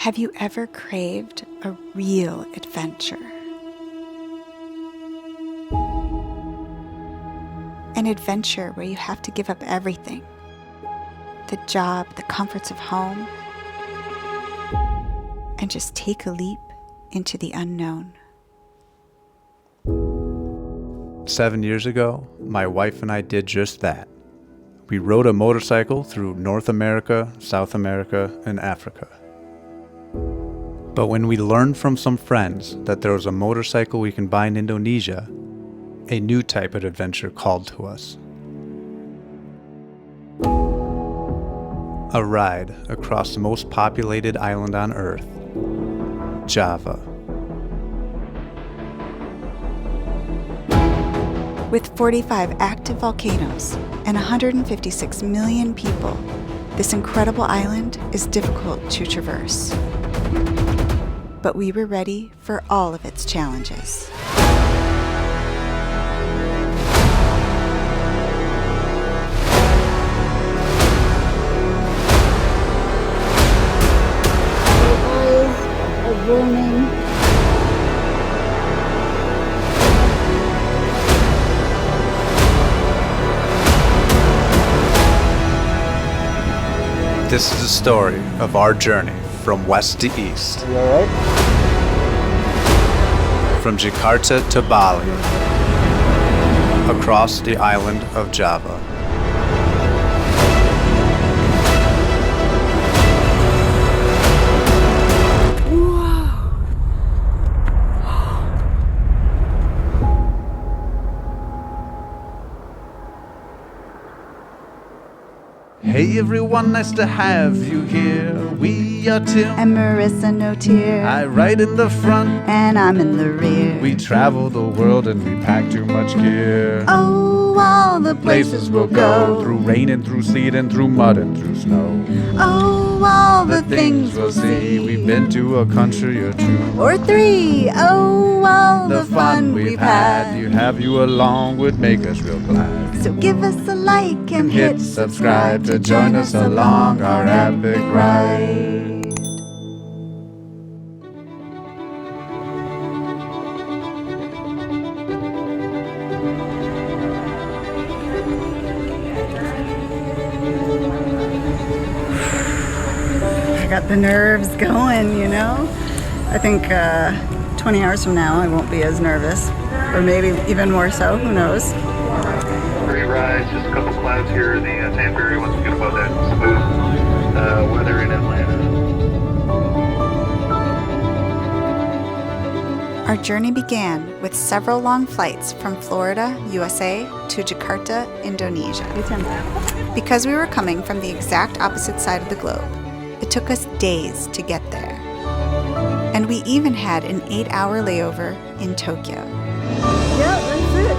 Have you ever craved a real adventure? An adventure where you have to give up everything. The job, the comforts of home, and just take a leap into the unknown. 7 years ago, my wife and I did just that. We rode a motorcycle through North America, South America, and Africa. But when we learned from some friends that there was a motorcycle we can buy in Indonesia, a new type of adventure called to us. A ride across the most populated island on Earth, Java. With 45 active volcanoes and 156 million people, this incredible island is difficult to traverse. But we were ready for all of its challenges. This is the story of our journey from west to east. You all right? From Jakarta to Bali, across the island of Java. Hey everyone, nice to have you here. We are Tim And Marisa, no tear. I ride in the front, And I'm in the rear. we travel the world and we pack too much gear. Oh, all the places we'll go. through rain and through sleet and through mud and through snow. Oh, all the things we'll see. We've been to a country or two. Or three. Oh, all the fun we've had. You have you along would make us real glad. So give us a like and hit subscribe to join us along our epic ride. I got the nerves going, you know? I think 20 hours from now I won't be as nervous. Or maybe even more so, who knows? Great ride, just a couple clouds here in the Ferry once we get above that smooth weather in Atlanta. Our journey began with several long flights from Florida, USA to Jakarta, Indonesia. Because we were coming from the exact opposite side of the globe, it took us days to get there. And we even had an 8-hour layover in Tokyo. Yeah, that's it.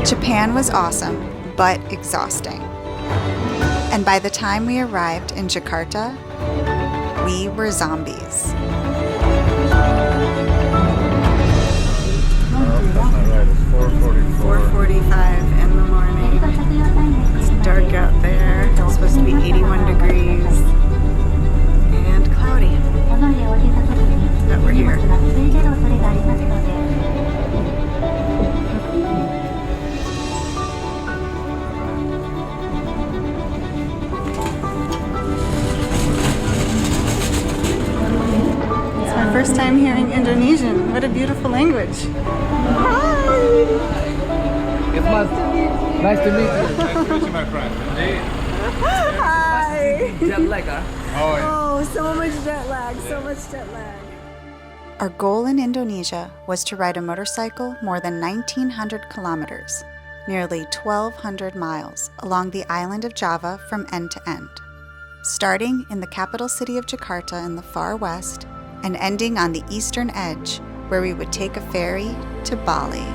Japan was awesome, but exhausting. And by the time we arrived in Jakarta, we were zombies. It's 4:45 in the morning. It's dark out there. It's supposed to be 81 degrees and cloudy. But we're here. It's my first time hearing Indonesian. What a beautiful language. Nice to meet you. Nice to meet you, my friend. Hi. Jet lag, huh? Oh, yeah. Oh, so much jet lag, so much jet lag. Our goal in Indonesia was to ride a motorcycle more than 1,900 kilometers, nearly 1,200 miles, along the island of Java from end to end, starting in the capital city of Jakarta in the far west and ending on the eastern edge, where we would take a ferry to Bali.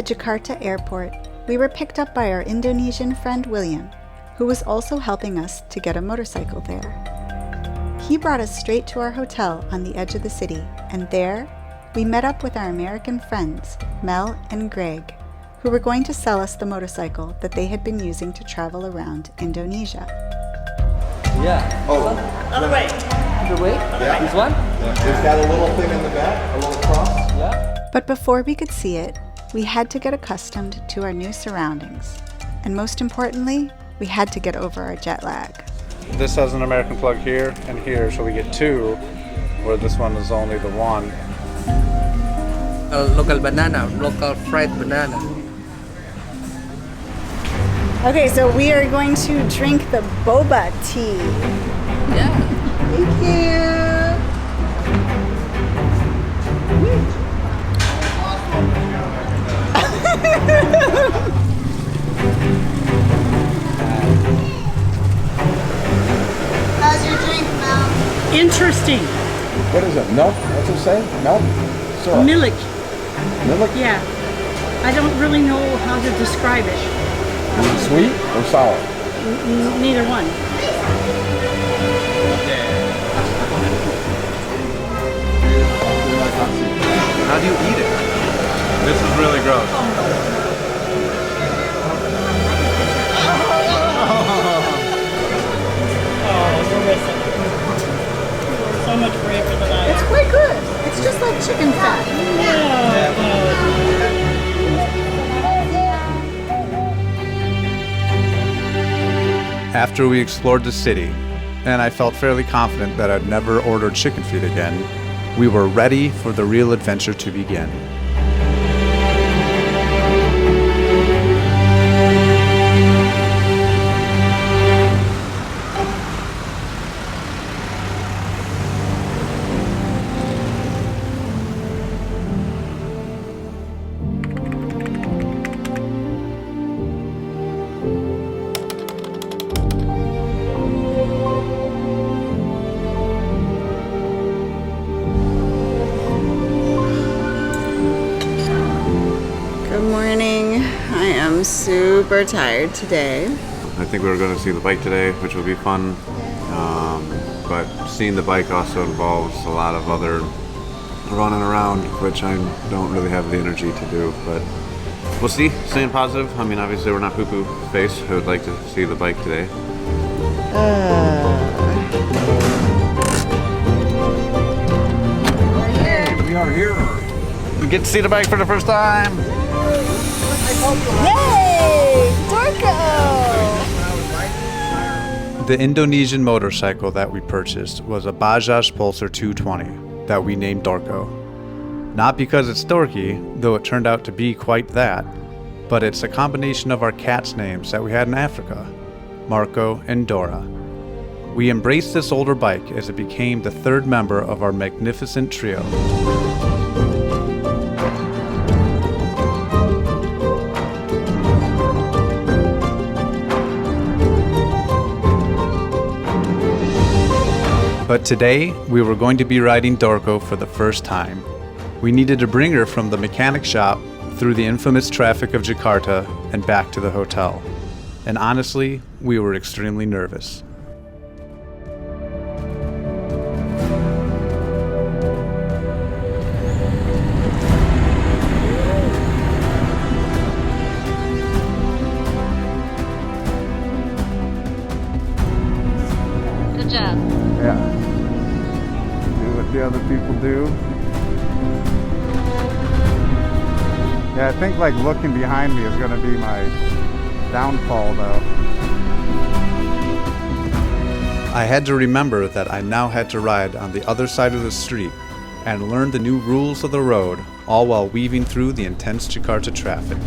Jakarta airport, we were picked up by our Indonesian friend William, who was also helping us to get a motorcycle there. He brought us straight to our hotel on the edge of the city, and there, we met up with our American friends, Mel and Greg, who were going to sell us the motorcycle that they had been using to travel around Indonesia. Yeah. Oh, Other way. Other way? Yeah. This one? is that a little thing in the back? A little cross? Yeah. But before we could see it, we had to get accustomed to our new surroundings. And most importantly, we had to get over our jet lag. This has an American plug here and here, so we get two, where this one is only the one. Local banana, local fried banana. Okay, so we are going to drink the boba tea. Yeah. Thank you. How's your drink, Mel? Interesting. What is it? Milk? What's it say? Milk? Syrup? Milk. Milk? Yeah. I don't really know how to describe it. Is it sweet or sour? Neither one. How do you eat it? This is really gross. So much braver than I It's quite good. It's just like chicken fat. After we explored the city, and I felt fairly confident that I'd never ordered chicken feet again, we were ready for the real adventure to begin. Good morning. I am super tired today. I think we were going to see the bike today, which will be fun. But seeing the bike also involves a lot of other running around, which I don't really have the energy to do. But we'll see. Staying positive. I mean, obviously we're not poo-poo face. I would like to see the bike today. We are here. We get to see the bike for the first time. Yay! Dorco! The Indonesian motorcycle that we purchased was a Bajaj Pulsar 220 that we named Dorco. Not because it's dorky, though it turned out to be quite that, but it's a combination of our cats' names that we had in Africa, Marco and Dora. We embraced this older bike as it became the third member of our magnificent trio. But today, we were going to be riding Dorco for the first time. We needed to bring her from the mechanic shop through the infamous traffic of Jakarta and back to the hotel. And honestly, we were extremely nervous. Good job. Yeah. Do what the other people do. Yeah, I think like looking behind me is gonna be my downfall though. I had to remember that I now had to ride on the other side of the street and learn the new rules of the road, all while weaving through the intense Jakarta traffic.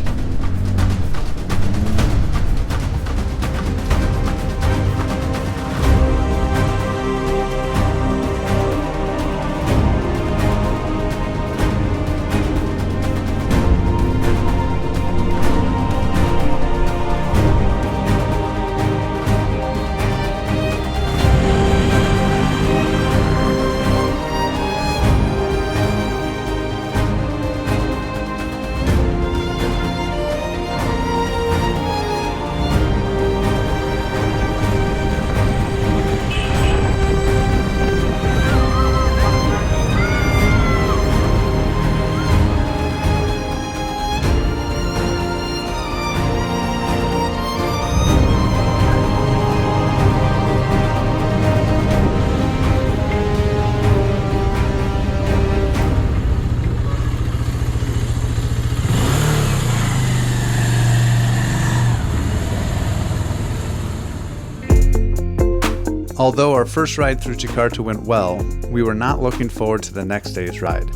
Although our first ride through Jakarta went well, we were not looking forward to the next day's ride.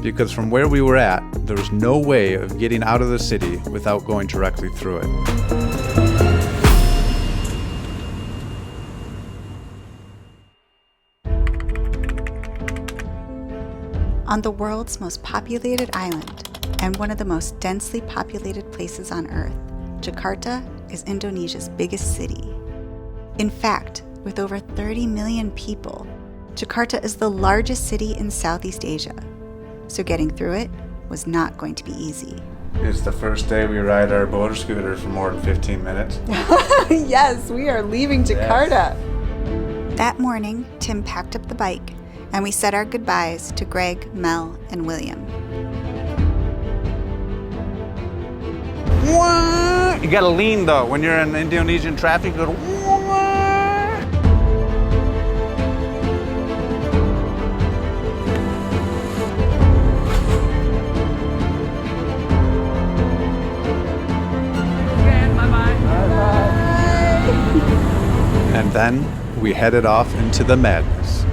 Because from where we were at, there was no way of getting out of the city without going directly through it. On the world's most populated island and one of the most densely populated places on Earth, Jakarta is Indonesia's biggest city. In fact, with over 30 million people, Jakarta is the largest city in Southeast Asia. So getting through it was not going to be easy. It's the first day we ride our motor scooter for more than 15 minutes. Yes, we are leaving Jakarta. That morning, Tim packed up the bike and we said our goodbyes to Greg, Mel, and William. You gotta lean though. When you're in Indonesian traffic, you go and then we headed off into the madness.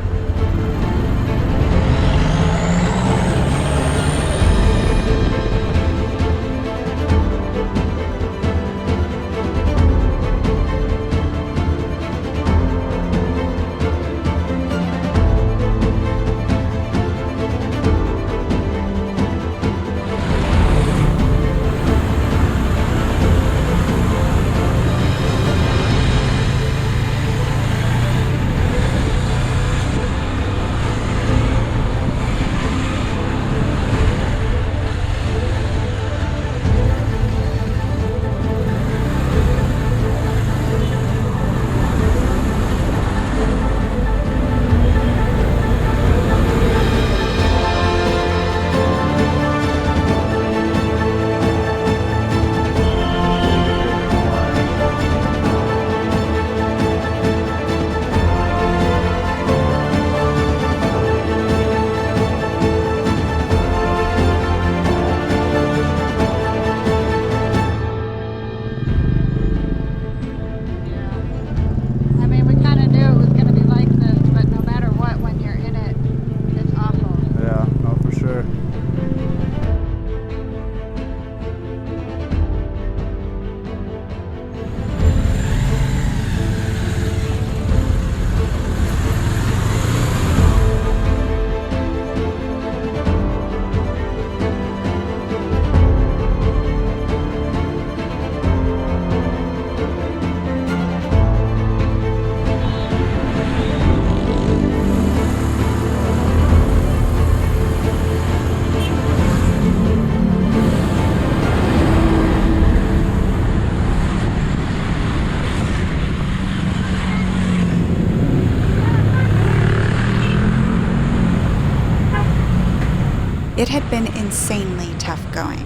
It had been insanely tough going.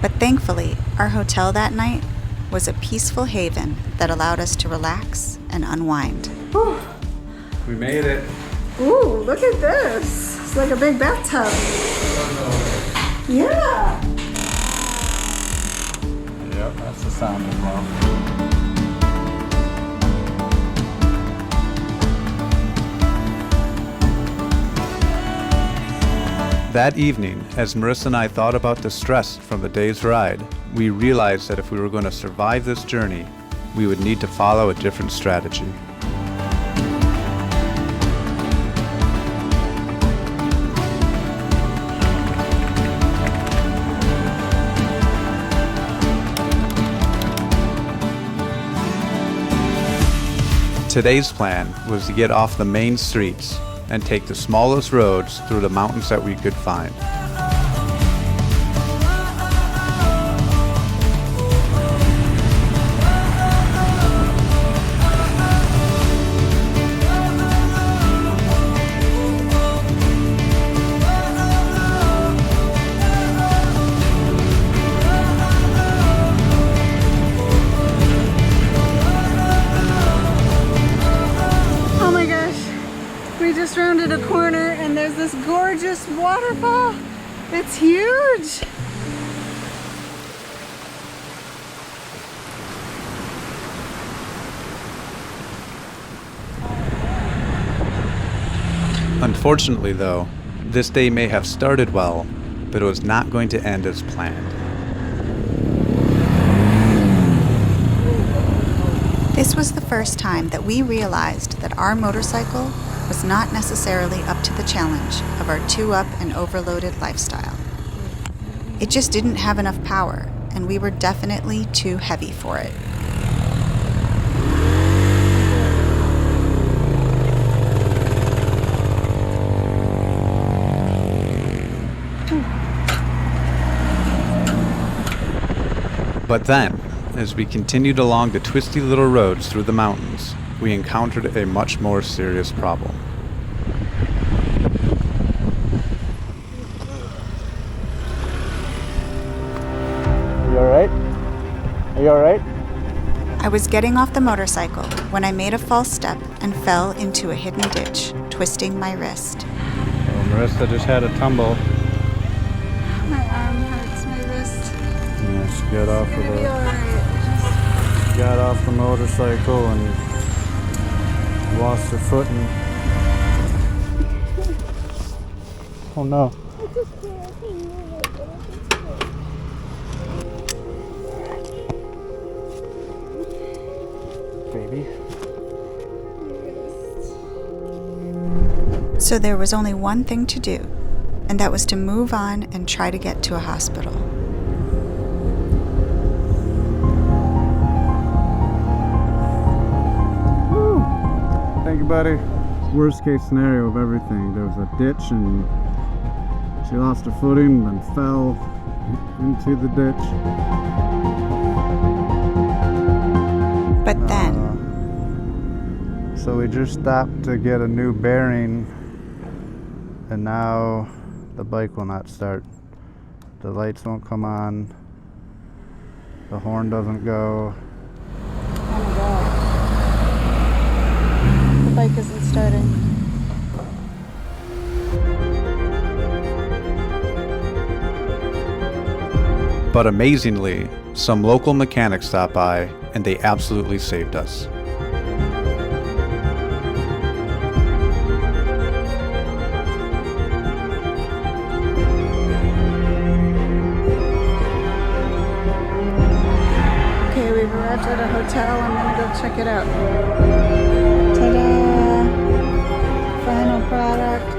But thankfully, our hotel that night was a peaceful haven that allowed us to relax and unwind. Ooh. We made it. Ooh, look at this. It's like a big bathtub. Yeah. Yep, that's the sound as well. That evening, as Marisa and I thought about the stress from the day's ride, we realized that if we were going to survive this journey, we would need to follow a different strategy. Today's plan was to get off the main streets and take the smallest roads through the mountains that we could find. Rounded a corner and there's this gorgeous waterfall. It's huge. Unfortunately, though, this day may have started well, but it was not going to end as planned. This was the first time that we realized that our motorcycle was not necessarily up to the challenge of our two-up and overloaded lifestyle. It just didn't have enough power, and we were definitely too heavy for it. But then, as we continued along the twisty little roads through the mountains, we encountered a much more serious problem. You alright? Are you alright? I was getting off the motorcycle when I made a false step and fell into a hidden ditch, twisting my wrist. Well, Marisa just had a tumble. My arm hurts, my wrist. Yeah, she got off of It'll be the alright. got off the motorcycle and lost her footing. Oh no. Baby. So there was only one thing to do, and that was to move on and try to get to a hospital. Thank you, buddy. Worst case scenario of everything. There was a ditch and she lost her footing and fell into the ditch. But then, So we just stopped to get a new bearing, and now the bike will not start. The lights won't come on. The horn doesn't go. Oh my god. The bike isn't starting. But amazingly, some local mechanics stopped by and they absolutely saved us. Okay, we've arrived at a hotel. I'm gonna go check it out. Ta-da! Final product.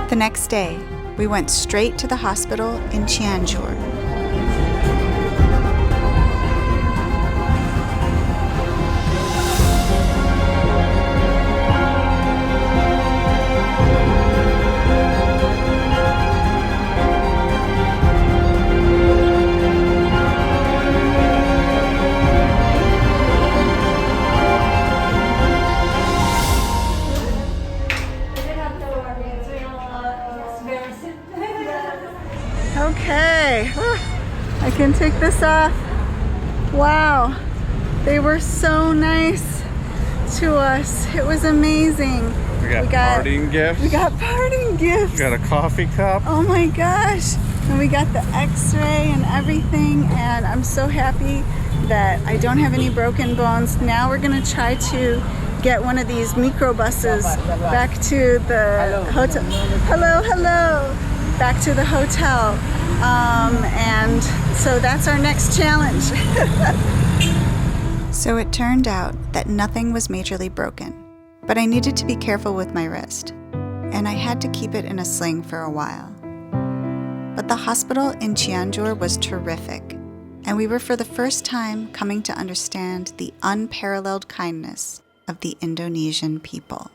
the next day, we went straight to the hospital in Cianjur. Okay, I can take this off. Wow, they were so nice to us. It was amazing. We got parting gifts. We got parting gifts. We got a coffee cup. Oh my gosh. And we got the x-ray and everything, and I'm so happy that I don't have any broken bones. Now we're gonna try to get one of these microbuses back to the hotel. Hello, hello. Back to the hotel. And so that's our next challenge. So it turned out that nothing was majorly broken, but I needed to be careful with my wrist, and I had to keep it in a sling for a while. But the hospital in Cianjur was terrific, and we were for the first time coming to understand the unparalleled kindness of the Indonesian people.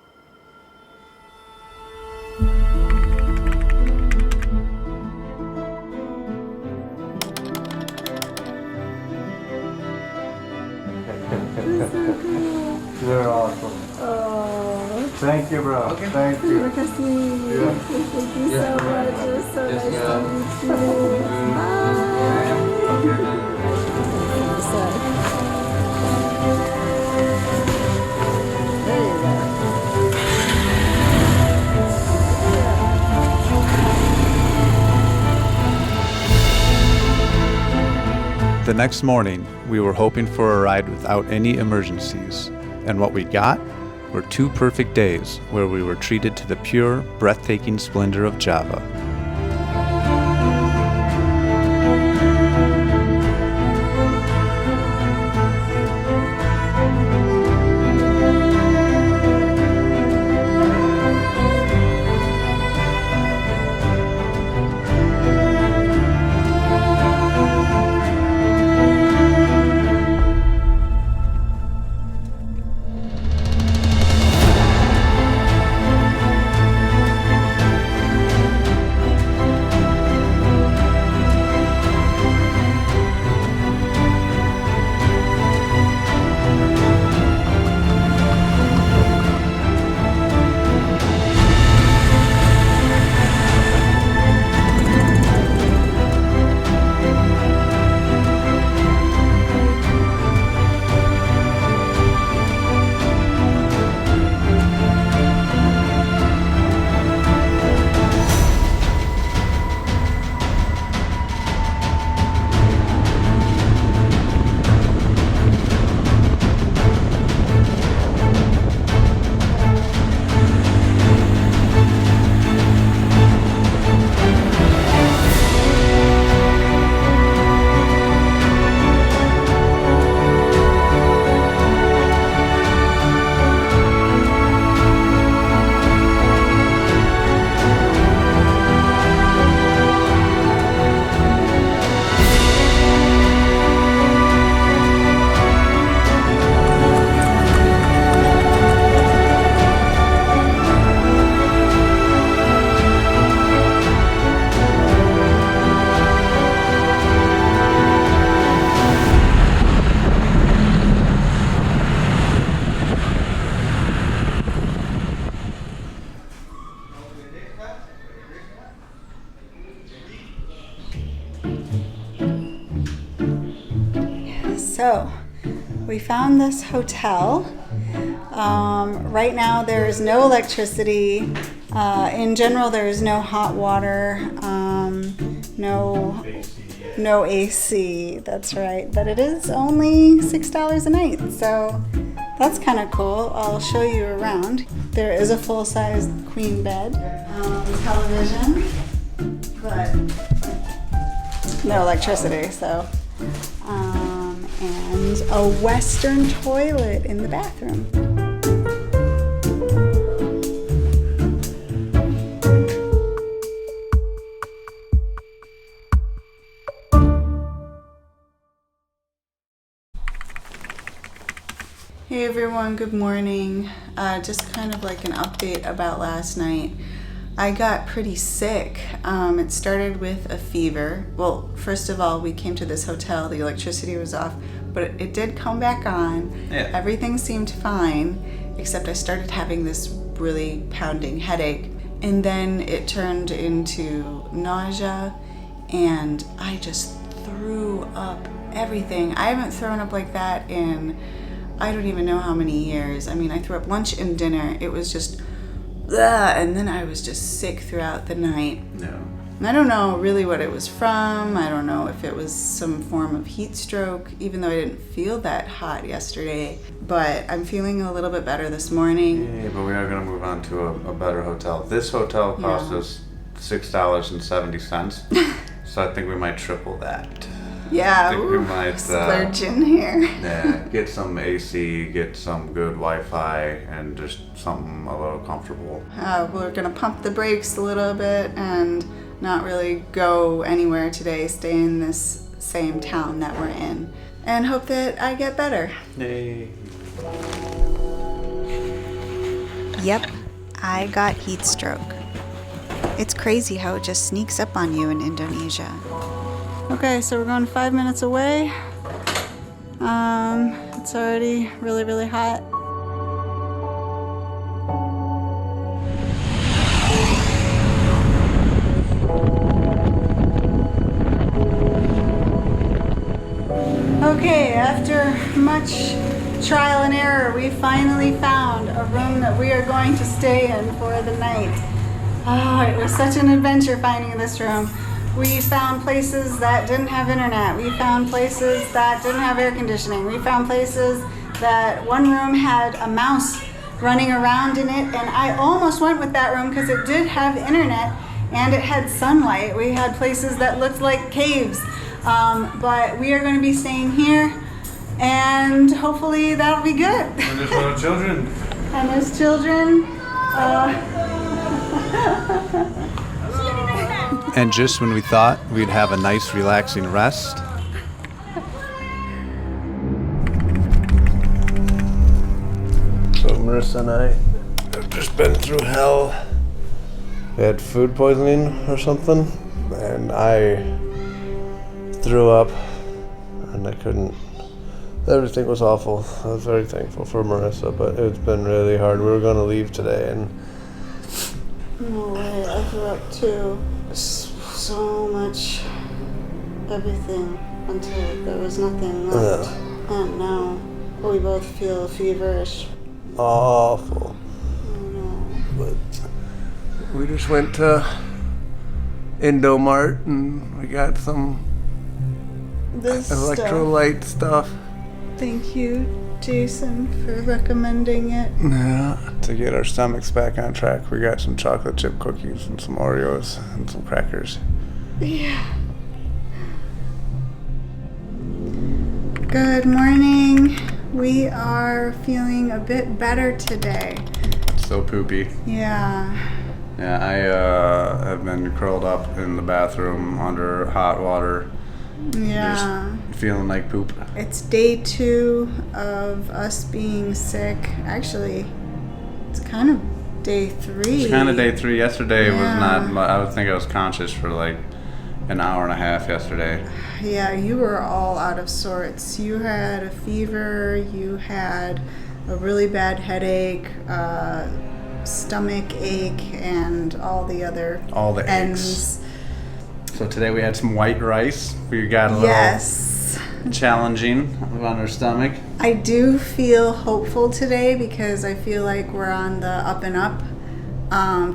They're awesome. Oh, Thank you, bro. Okay. Thank you. terima kasih. Thank you so much. It was so nice to meet you. There you go. The next morning, we were hoping for a ride without any emergencies, and what we got were 2 perfect days where we were treated to the pure, breathtaking splendor of Java. So, we found this hotel. Right now there is no electricity. In general, there is no hot water, no AC, that's right. But it is only $6 a night, so that's kind of cool. I'll show you around. There is a full-size queen bed, television, but no electricity, so. And a Western toilet in the bathroom. Hey everyone, good morning. Just kind of like an update about last night. I got pretty sick. It started with a fever. Well, first of all, we came to this hotel, the electricity was off, but it did come back on. Yeah. Everything seemed fine, except I started having this really pounding headache. And then it turned into nausea, and I just threw up everything. I haven't thrown up like that in, I don't even know how many years. I mean, I threw up lunch and dinner. It was just, and then I was just sick throughout the night. No. And I don't know really what it was from. I don't know if it was some form of heat stroke, even though I didn't feel that hot yesterday. But I'm feeling a little bit better this morning. Yeah, but we are going to move on to a better hotel. This hotel cost us $6.70, so I think we might triple that. Yeah, I think we might splurge in here. Yeah, get some AC, get some good Wi-Fi, and just something a little comfortable. We're gonna pump the brakes a little bit and not really go anywhere today. Stay in this same town that we're in, and hope that I get better. Yay! Yep, I got heat stroke. It's crazy how it just sneaks up on you in Indonesia. Okay, so we're going 5 minutes away. It's already really, really hot. Okay, after much trial and error, we finally found a room that we are going to stay in for the night. Oh, it was such an adventure finding this room. We found places that didn't have internet. We found places that didn't have air conditioning. We found places that one room had a mouse running around in it, and I almost went with that room because it did have internet and it had sunlight. We had places that looked like caves, but we are going to be staying here, and hopefully that'll be good. And there's little children. And there's children. And just when we thought we'd have a nice relaxing rest, so Marisa and I have just been through hell. We had food poisoning or something, and I threw up, and I couldn't. Everything was awful. I was very thankful for Marisa, but it's been really hard. We were going to leave today, and no way, I threw up too. So much, everything, until there was nothing left. And now we both feel feverish. Awful. I know. But we just went to Indomart and we got some This electrolyte stuff. Thank you, Jason, for recommending it. Yeah. To get our stomachs back on track, we got some chocolate chip cookies and some Oreos and some crackers. Yeah. Good morning. We are feeling a bit better today. so poopy. Yeah. Yeah, I have been curled up in the bathroom under hot water. Yeah. Just feeling like poop. It's day 2 of us being sick. Actually, it's kind of day 3. It's kind of day 3. Yesterday was Yeah. not. I would think I was conscious for like an hour and a half yesterday. Yeah, you were all out of sorts. You had a fever. You had a really bad headache, stomach ache, and all the other aches. So today we had some white rice. We got a little challenging on our stomach. I do feel hopeful today because I feel like we're on the up and up.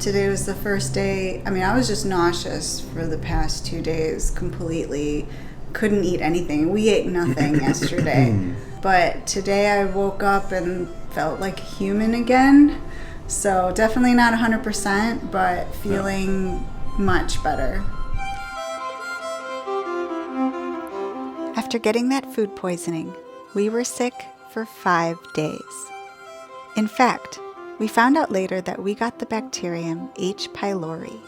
Today was the first day. I mean, I was just nauseous for the past 2 days completely. Couldn't eat anything. We ate nothing yesterday. But today I woke up and felt like a human again. So definitely not 100%, but feeling much better. After getting that food poisoning, we were sick for 5 days. In fact, we found out later that we got the bacterium H. pylori,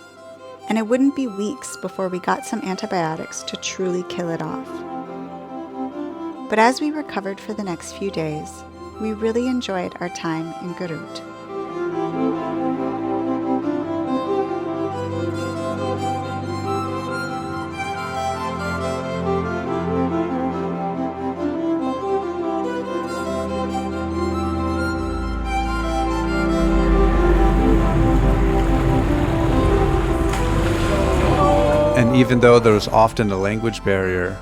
and it wouldn't be weeks before we got some antibiotics to truly kill it off. But as we recovered for the next few days, we really enjoyed our time in Garut. And even though there was often a language barrier,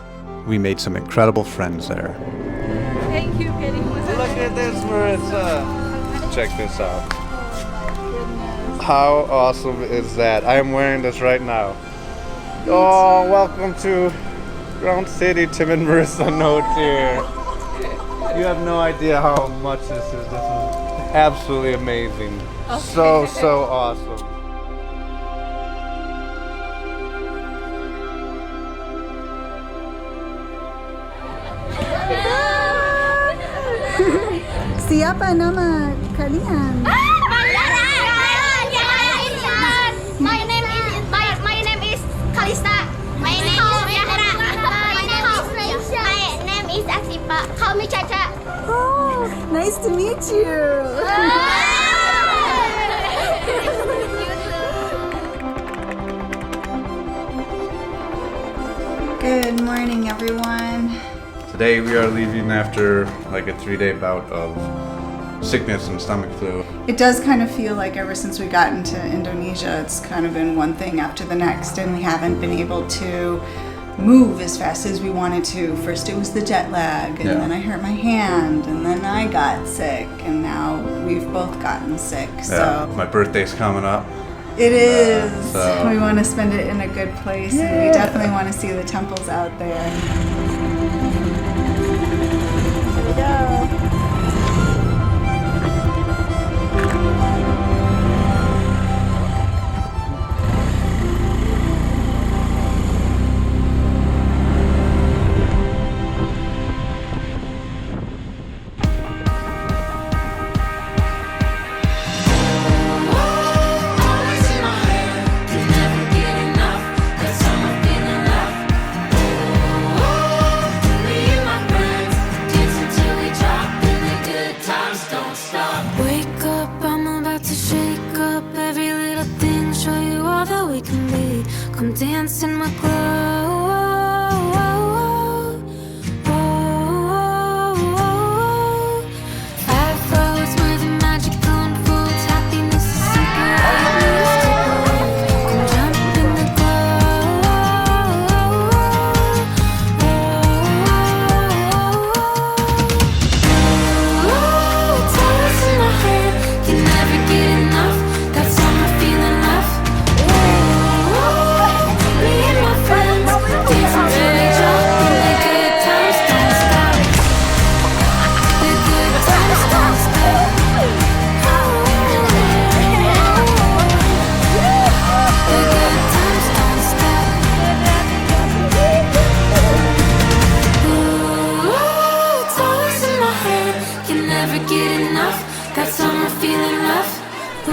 we made some incredible friends there. Thank you very much. Look at this, Marisa. Check this out. How awesome is that? I am wearing this right now. Oh, welcome to Ground City, Tim and Marisa Note here. You have no idea how much this is. This is absolutely amazing. Okay. So awesome. Siapa nama kalian? My name is Kalista. My name is Asipa. Call me Chacha. Oh, nice to meet you. Good morning, everyone. Today we are leaving after like a 3-day bout of sickness and stomach flu. It does kind of feel like ever since we got into Indonesia, it's kind of been one thing after the next, and we haven't been able to move as fast as we wanted to. First it was the jet lag, and then I hurt my hand, and then I got sick, and now we've both gotten sick. So my birthday's coming up. It is. So- We want to spend it in a good place, and we definitely want to see the temples out there. Here we go. Come dance in my glow. Five roads where the magic unfolds. Happiness is simple. Come jump in the glow. Toes in my head, can never get enough. That's all my feeling left. Me and my friends dance until we drop, and the good times don't stop. The good times don't stop. The good times don't stop. Ooh, it's always in my head, can never get enough. That's all my feeling left. Ooh,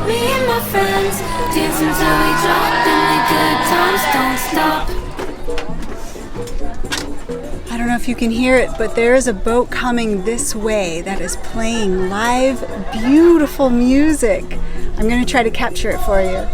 me and my friends dance until we drop, and the good times don't stop. I don't know if you can hear it, but there is a boat coming this way that is playing live, beautiful music. I'm going to try to capture it for you.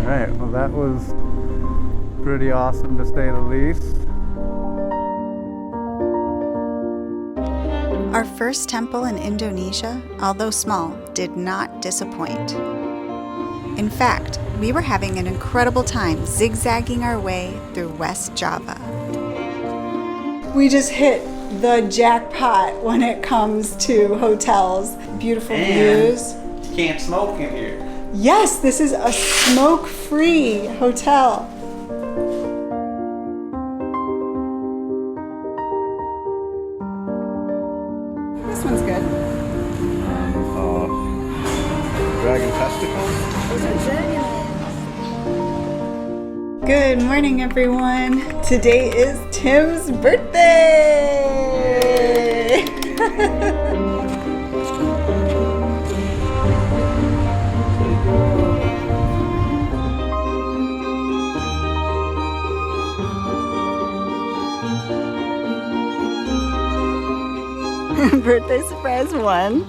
Alright, well that was pretty awesome to say the least. Our first temple in Indonesia, although small, did not disappoint. In fact, we were having an incredible time zigzagging our way through West Java. We just hit the jackpot when it comes to hotels. Beautiful views. You can't smoke in here. Yes, this is a smoke-free hotel. This one's good. Dragon testicles? Good morning, everyone. Today is Tim's birthday. Birthday surprise one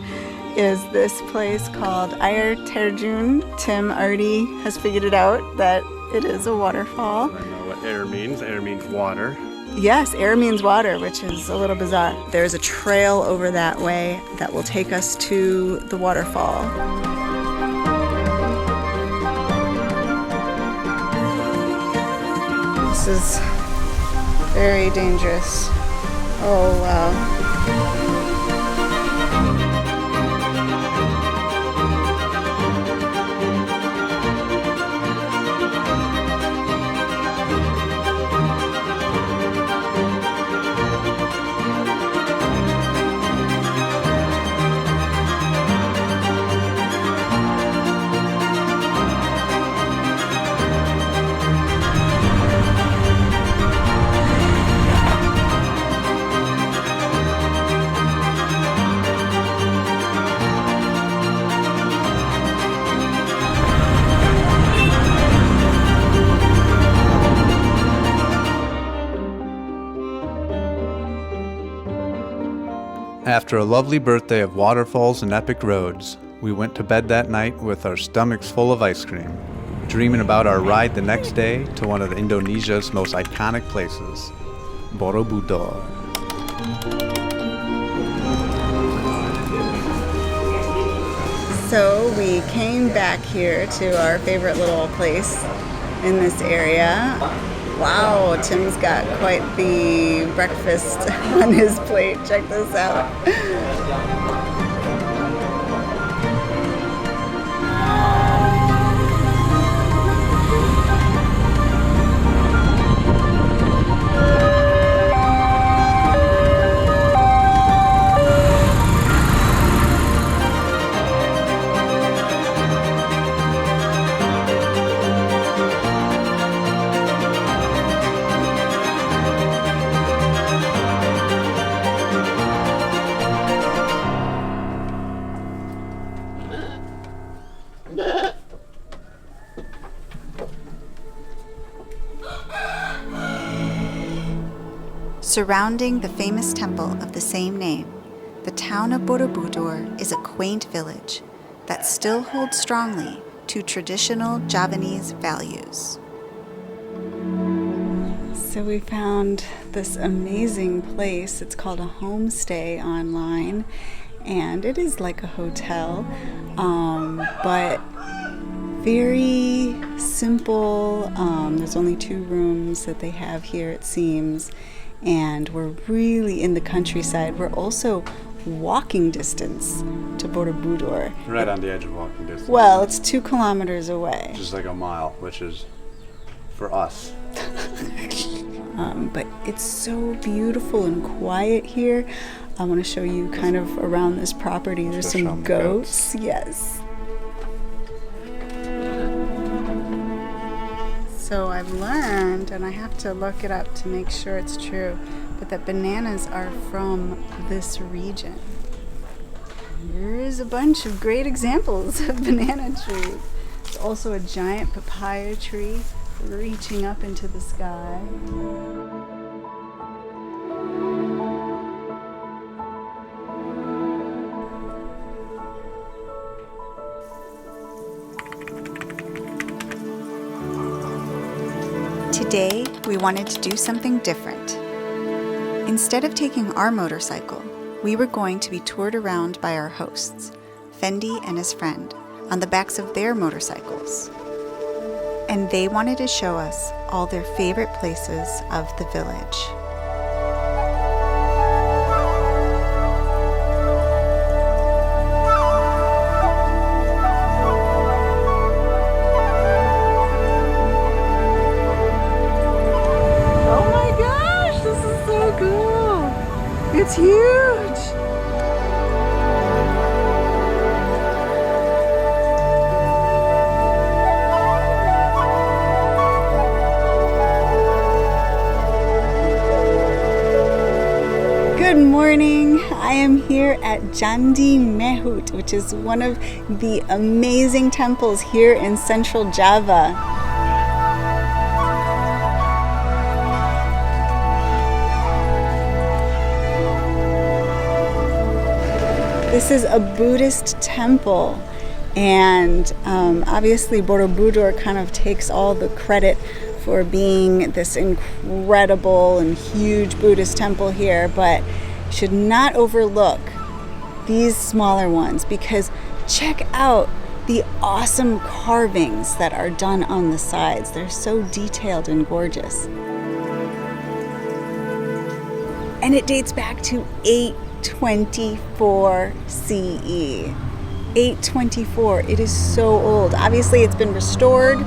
is this place called Air Terjun. Tim already has figured it out that it is a waterfall. I know what air means. Air means water. Yes, air means water, which is a little bizarre. There's a trail over that way that will take us to the waterfall. This is very dangerous. Oh, wow. After a lovely birthday of waterfalls and epic roads, we went to bed that night with our stomachs full of ice cream, dreaming about our ride the next day to one of Indonesia's most iconic places, Borobudur. So we came back here to our favorite little place in this area. Wow, Tim's got quite the breakfast on his plate. Check this out. Surrounding the famous temple of the same name, the town of Borobudur is a quaint village that still holds strongly to traditional Javanese values. So we found this amazing place. It's called a homestay online, and it is like a hotel, but very simple. There's only 2 rooms that they have here, it seems. And we're really in the countryside. We're also walking distance to Borobudur. Right on the edge of walking distance. Well, it's 2 kilometers away. Just like a mile, which is for us. But it's so beautiful and quiet here. I want to show you kind of around this property. There's some goats. Yes. So I've learned, and I have to look it up to make sure it's true, but that bananas are from this region. Here's a bunch of great examples of banana trees. There's also a giant papaya tree reaching up into the sky. Today, we wanted to do something different. Instead of taking our motorcycle, we were going to be toured around by our hosts, Fendi and his friend, on the backs of their motorcycles. And they wanted to show us all their favorite places of the village. It's huge! Good morning! I am here at Candi Mehut, which is one of the amazing temples here in central Java. This is a Buddhist temple, and obviously Borobudur kind of takes all the credit for being this incredible and huge Buddhist temple here, but should not overlook these smaller ones, because check out the awesome carvings that are done on the sides. They're so detailed and gorgeous. And it dates back to 824 CE. 824. It is so old. Obviously, it's been restored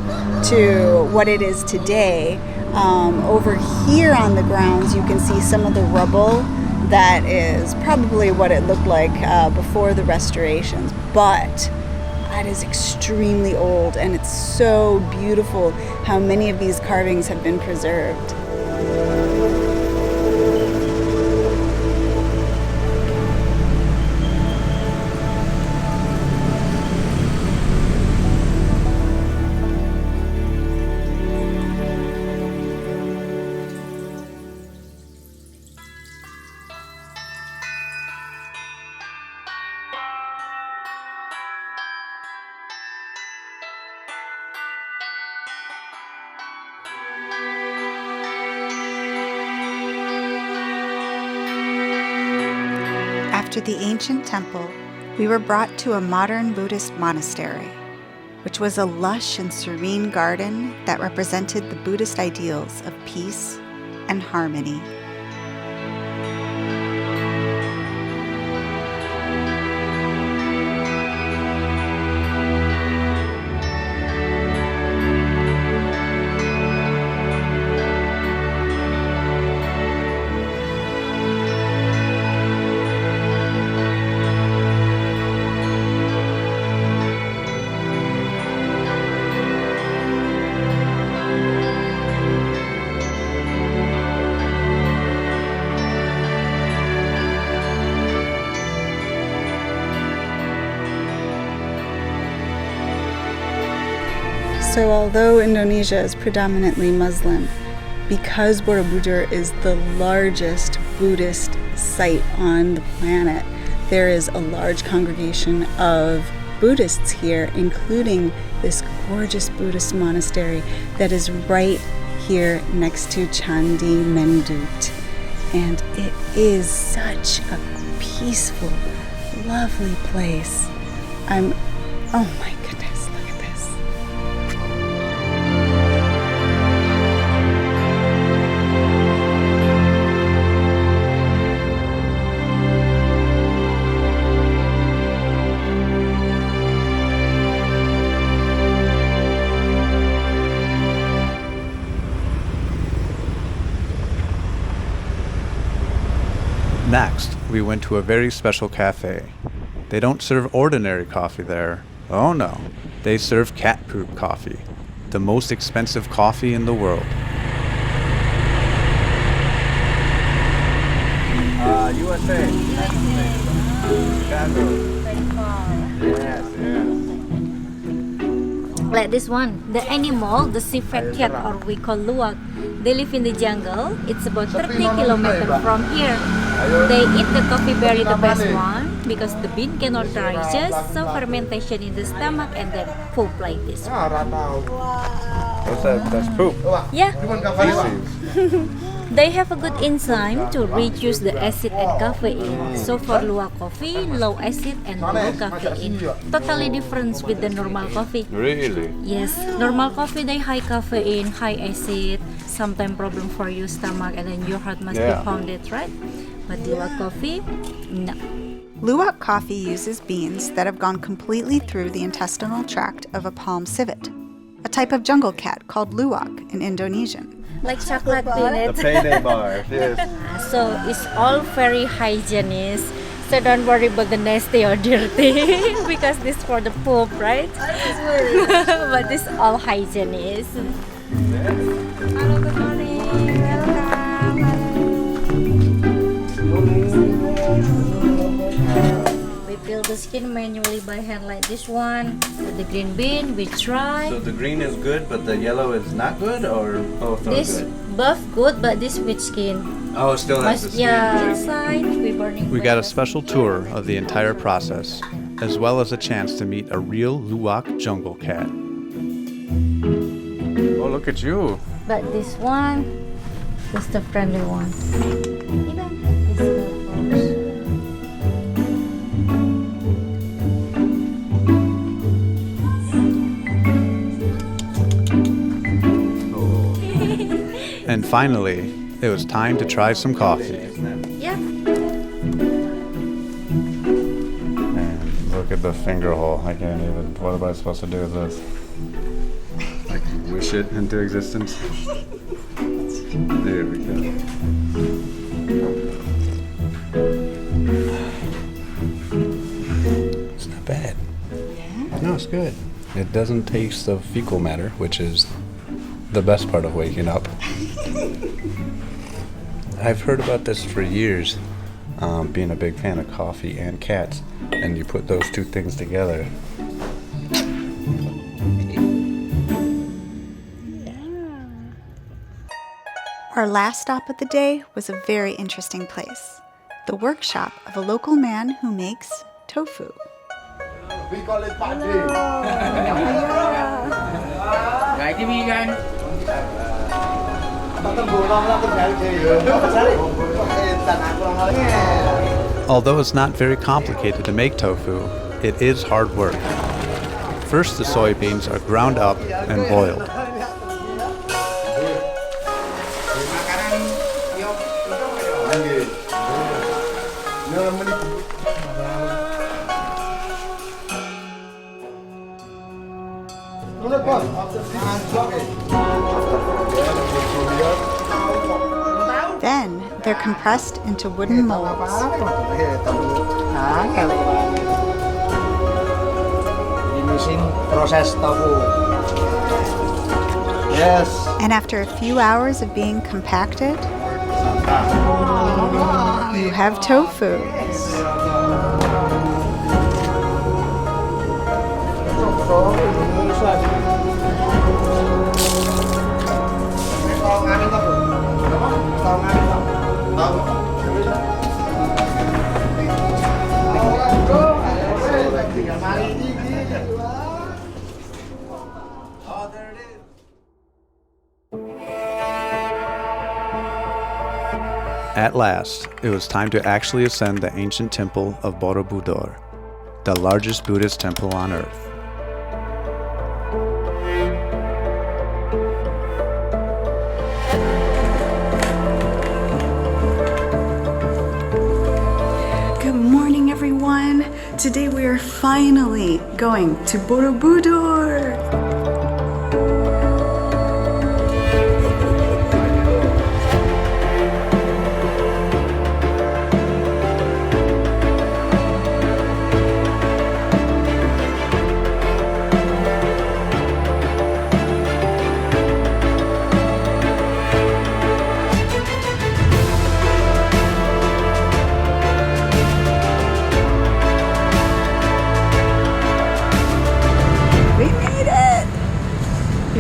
to what it is today. Over here on the grounds, you can see some of the rubble. That is probably what it looked like before the restorations. But that is extremely old, and it's so beautiful how many of these carvings have been preserved. after the ancient temple, we were brought to a modern Buddhist monastery, which was a lush and serene garden that represented the Buddhist ideals of peace and harmony. So although Indonesia is predominantly Muslim, because Borobudur is the largest Buddhist site on the planet, there is a large congregation of Buddhists here, including this gorgeous Buddhist monastery that is right here next to Candi Mendut. And it is such a peaceful, lovely place. Oh my goodness, look at this. Next, we went to a very special cafe. They don't serve ordinary coffee there. Oh no, they serve cat poop coffee, the most expensive coffee in the world. USA. Chicago. Yes, yes. Like this one, the animal, the sea-fed cat, or we call luwak. They live in the jungle. It's about 30 kilometers from here. They eat the coffee berry, the best one, because the bean cannot digest, so fermentation in the stomach and then poop like this. What's that? That's poop. Yeah. Feces. They have a good enzyme to reduce the acid and caffeine. So for luwak coffee, low acid and low caffeine. Totally different with the normal coffee. Really? Yes. Normal coffee, they high caffeine, high acid, sometimes problem for your stomach and then your heart must be pounded, right? But luwak coffee, no. Luwak coffee uses beans that have gone completely through the intestinal tract of a palm civet, a type of jungle cat called luwak in Indonesian. Like chocolate peanut. The payday bar, yes. So it's all very hygienic. So don't worry about the nasty or dirty because this for the poop, right? But it's all hygienic. Hello, good morning. Welcome. We peel the skin manually by hand like this one. With the green bean, we try. So the green is good, but the yellow is not good, or both are This good? both good, but this with skin. Oh, it still has the skin. Yeah, inside we burning. We got a special tour of the entire process, as well as a chance to meet a real luwak jungle cat. Oh, look at you. But this one is the friendly one. And finally, it was time to try some coffee. Yeah. And look at the finger hole. I can't even. What am I supposed to do with this? Like wish it into existence. There we go. It's not bad. Yeah. No, it's good. It doesn't taste of fecal matter, which is the best part of waking up. I've heard about this for years, being a big fan of coffee and cats, and you put those two things together. Our last stop of the day was a very interesting place, the workshop of a local man who makes tofu. We call it padi. Although it's not very complicated to make tofu, it is hard work. First, the soybeans are ground up and boiled. Then they're compressed into wooden molds. Proses tofu. Yes. And after a few hours of being compacted, you have tofu. At last, it was time to actually ascend the ancient temple of Borobudur, the largest Buddhist temple on earth. Good morning, everyone. Today we are finally going to Borobudur.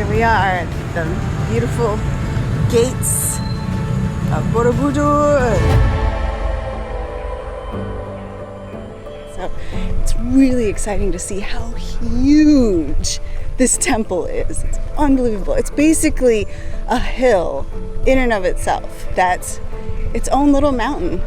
We are at the beautiful gates of Borobudur. So it's really exciting to see how huge this temple is. It's unbelievable. It's basically a hill in and of itself. That's its own little mountain.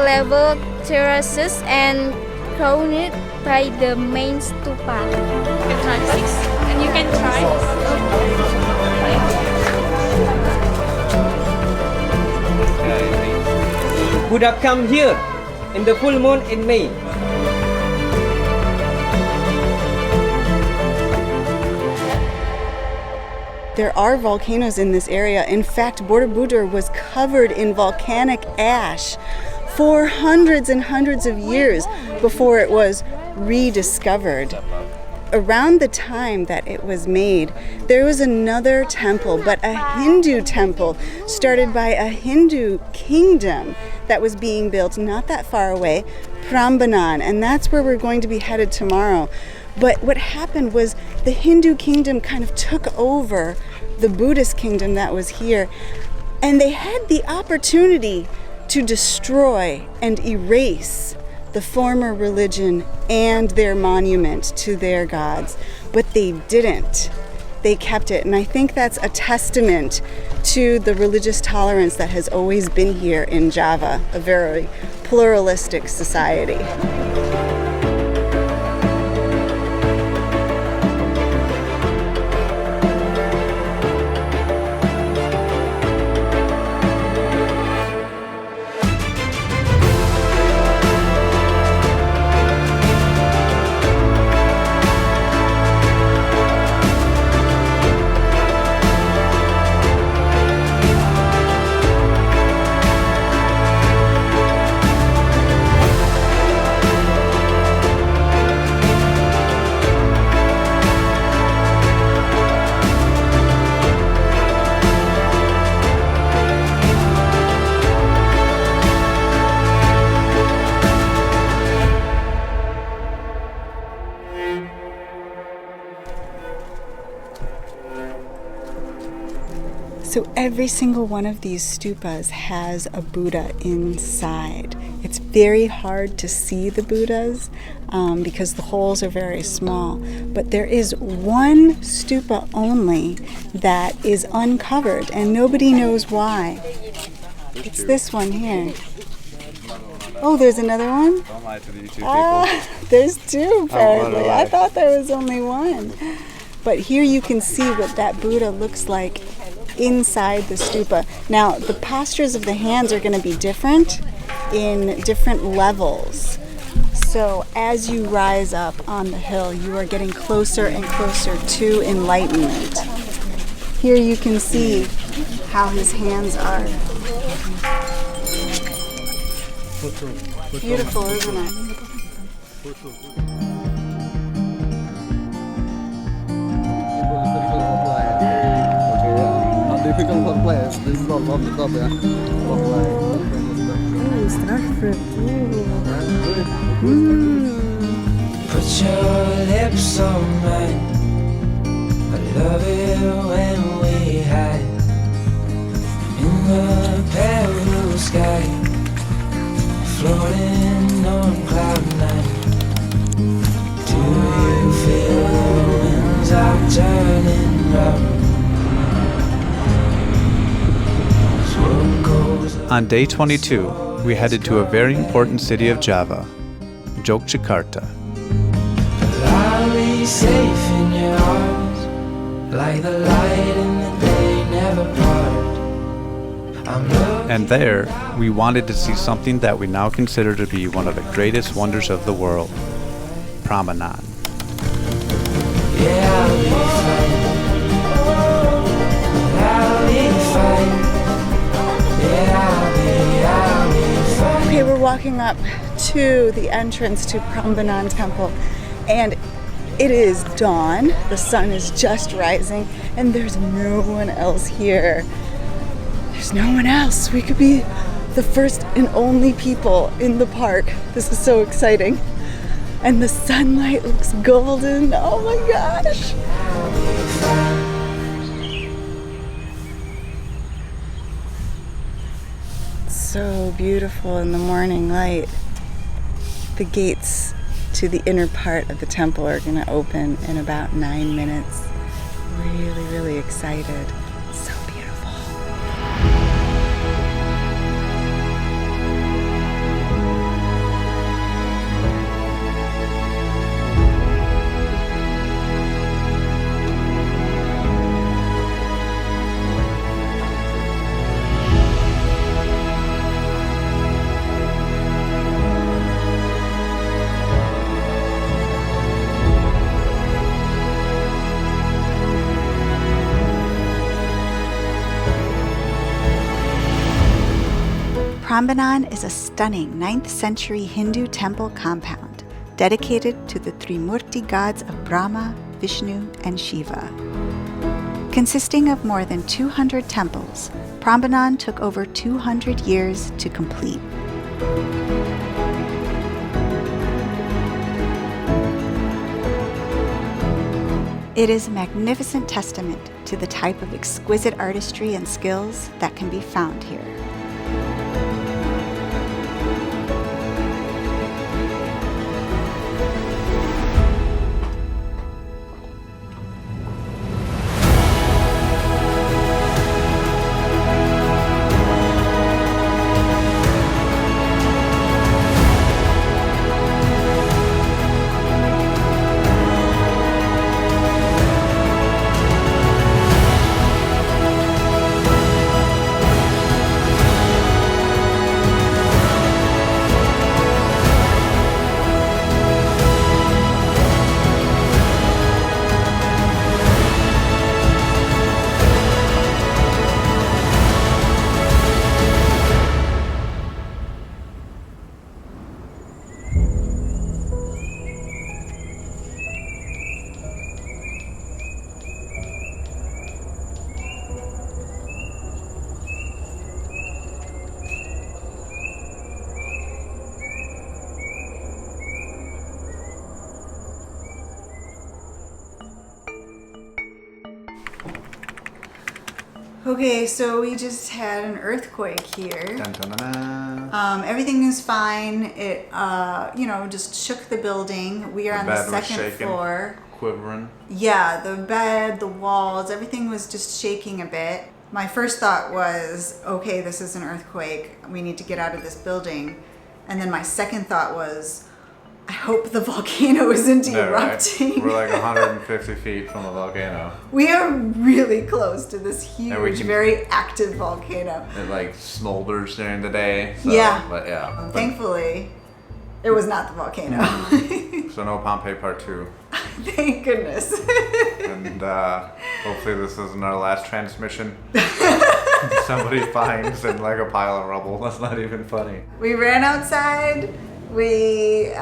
Level terraces and crowned by the main stupa. You can try 6 and you can try. Buddha come here in the full moon in May. There are volcanoes in this area. In fact, Borobudur was covered in volcanic ash for hundreds and hundreds of years before it was rediscovered. Around the time that it was made, there was another temple, but a Hindu temple started by a Hindu kingdom that was being built not that far away, Prambanan, and that's where we're going to be headed tomorrow. But what happened was the Hindu kingdom kind of took over the Buddhist kingdom that was here, and they had the opportunity to destroy and erase the former religion and their monument to their gods, but they didn't. They kept it, and I think that's a testament to the religious tolerance that has always been here in Java, a very pluralistic society. So every single one of these stupas has a Buddha inside. It's very hard to see the Buddhas because the holes are very small. But there is one stupa only that is uncovered, and nobody knows why. It's this one here. Oh, there's another one? Don't lie to these two people. There's two, apparently. lie. I thought there was only one. But here you can see what that Buddha looks like inside the stupa. Now, the postures of the hands are going to be different in different levels. So as you rise up on the hill, you are getting closer and closer to enlightenment. Here you can see how his hands are. Beautiful, isn't it? Put your lips on mine. I love it when we hide in the pale blue sky, floating on cloud nine. Do you feel the winds are turning round? On day 22, we headed to a very important city of Java, Yogyakarta. I'll be safe in your arms, like the light in the day never part. And there, we wanted to see something that we now consider to be one of the greatest wonders of the world, Prambanan. Yeah, I'll be fine. I'll be fine. Okay, we're walking up to the entrance to Prambanan Temple, and it is dawn. The sun is just rising, and there's no one else here. There's no one else. We could be the first and only people in the park. This is so exciting. And the sunlight looks golden. Oh my gosh. So beautiful in the morning light. The gates to the inner part of the temple are going to open in about 9 minutes. Really, really excited. So beautiful. Prambanan is a stunning 9th century Hindu temple compound dedicated to the Trimurti gods of Brahma, Vishnu, and Shiva. Consisting of more than 200 temples, Prambanan took over 200 years to complete. It is a magnificent testament to the type of exquisite artistry and skills that can be found here. Okay, so we just had an earthquake here. Dun, dun, dun, dun. Everything is fine. It, just shook the building. We are on the second floor. Quivering. Yeah, the bed, the walls, everything was just shaking a bit. My first thought was, okay, this is an earthquake. We need to get out of this building. And then my second thought was, I hope the volcano isn't erupting. Right. We're like 150 feet from a volcano. We are really close to this huge, very active volcano. It like smolders during the day. So, yeah. But yeah. Thankfully, it was not the volcano. So no Pompeii Part 2. Thank goodness. And hopefully this isn't our last transmission. Somebody finds in like a pile of rubble. That's not even funny. We ran outside. We,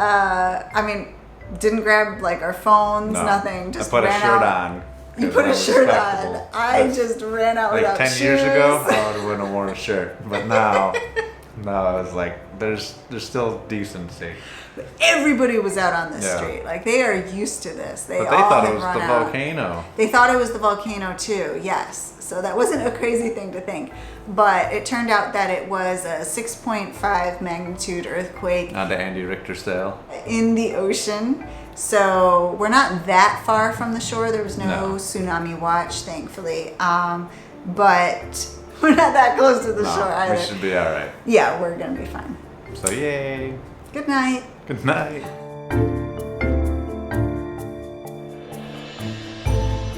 didn't grab like our phones, nothing. Just I put ran a shirt out. on. You put a shirt on. I just ran out without shoes. Like 10 years ago, I wouldn't have worn a shirt. But now it was like, there's still decency. But everybody was out on the street. Like, they are used to this. But they thought it was the volcano. They thought it was the volcano too, yes. So that wasn't a crazy thing to think. But it turned out that it was a 6.5 magnitude earthquake. On the Andy Richter scale. In the ocean. So we're not that far from the shore. There was no tsunami watch, thankfully. But we're not that close to the shore either. We should be all right. Yeah, we're going to be fine. So yay. Good night. Good night.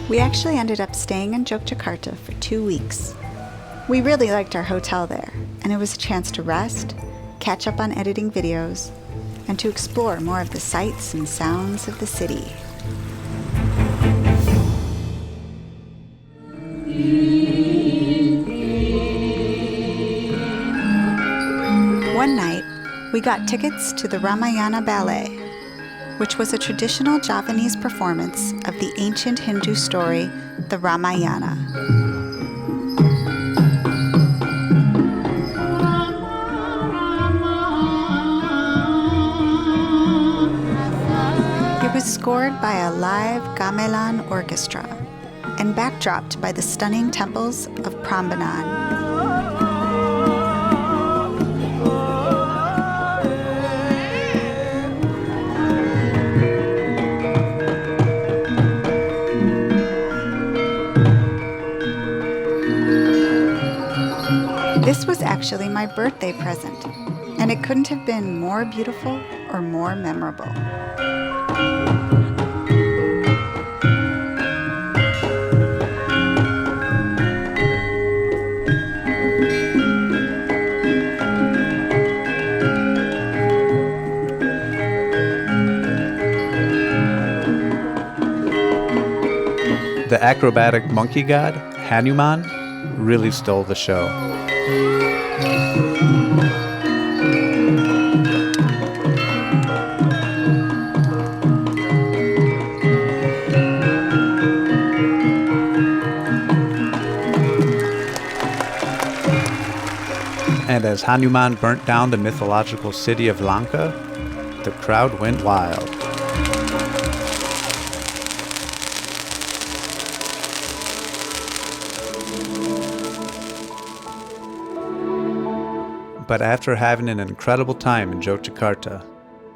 We actually ended up staying in Yogyakarta for 2 weeks. We really liked our hotel there, and it was a chance to rest, catch up on editing videos, and to explore more of the sights and sounds of the city. One night, we got tickets to the Ramayana Ballet, which was a traditional Javanese performance of the ancient Hindu story, the Ramayana. It was scored by a live gamelan orchestra and backdropped by the stunning temples of Prambanan. This was actually my birthday present, and it couldn't have been more beautiful or more memorable. The acrobatic monkey god, Hanuman, really stole the show. And as Hanuman burnt down the mythological city of Lanka, the crowd went wild. But after having an incredible time in Yogyakarta,